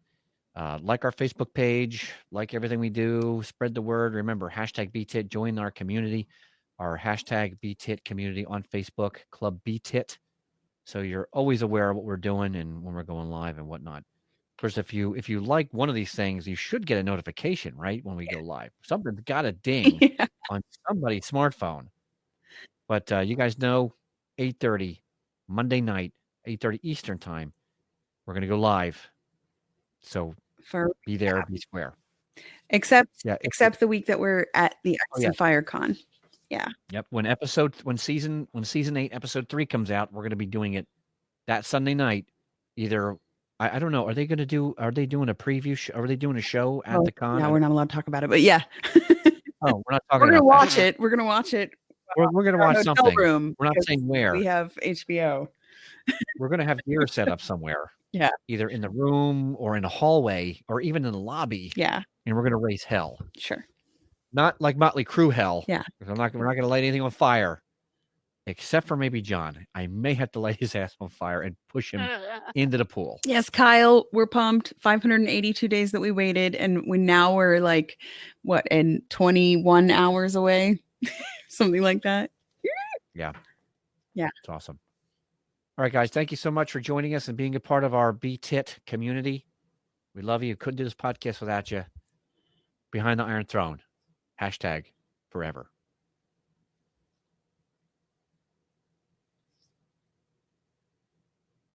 Like our Facebook page, like everything we do, spread the word. Remember, hashtag BTIT, join our community, our hashtag BTIT community on Facebook, Club BTIT. So you're always aware of what we're doing and when we're going live and whatnot. Of course, if you like one of these things, you should get a notification, right, when we go live. Something's got a ding on somebody's smartphone. But you guys know, 8:30 Monday night, 8:30 Eastern time, we're going to go live. So be there, be square. Except the week that we're at the Ice and Fire Con. Yeah. Yep. When season 8, episode 3 comes out, we're going to be doing it that Sunday night. Either I don't know. Are they doing a preview show? Are they doing a show at the con? No, we're not allowed to talk about it, but yeah. Oh, we're not talking about it. We're going to watch it. We're going to watch it. We're going to watch something. Room, we're not saying where. We have HBO. We're going to have gear set up somewhere. Yeah. Either in the room or in a hallway or even in the lobby. Yeah. And we're going to raise hell. Sure. Not like Motley Crue hell. Yeah. We're not going to light anything on fire. Except for maybe John. I may have to light his ass on fire and push him into the pool. Yes, Kyle, we're pumped. 582 days that we waited. And we're like, what, in 21 hours away? Something like that. Yeah. Yeah. It's awesome. All right, guys. Thank you so much for joining us and being a part of our BTIT community. We love you. Couldn't do this podcast without you. Behind the Iron Throne. #forever.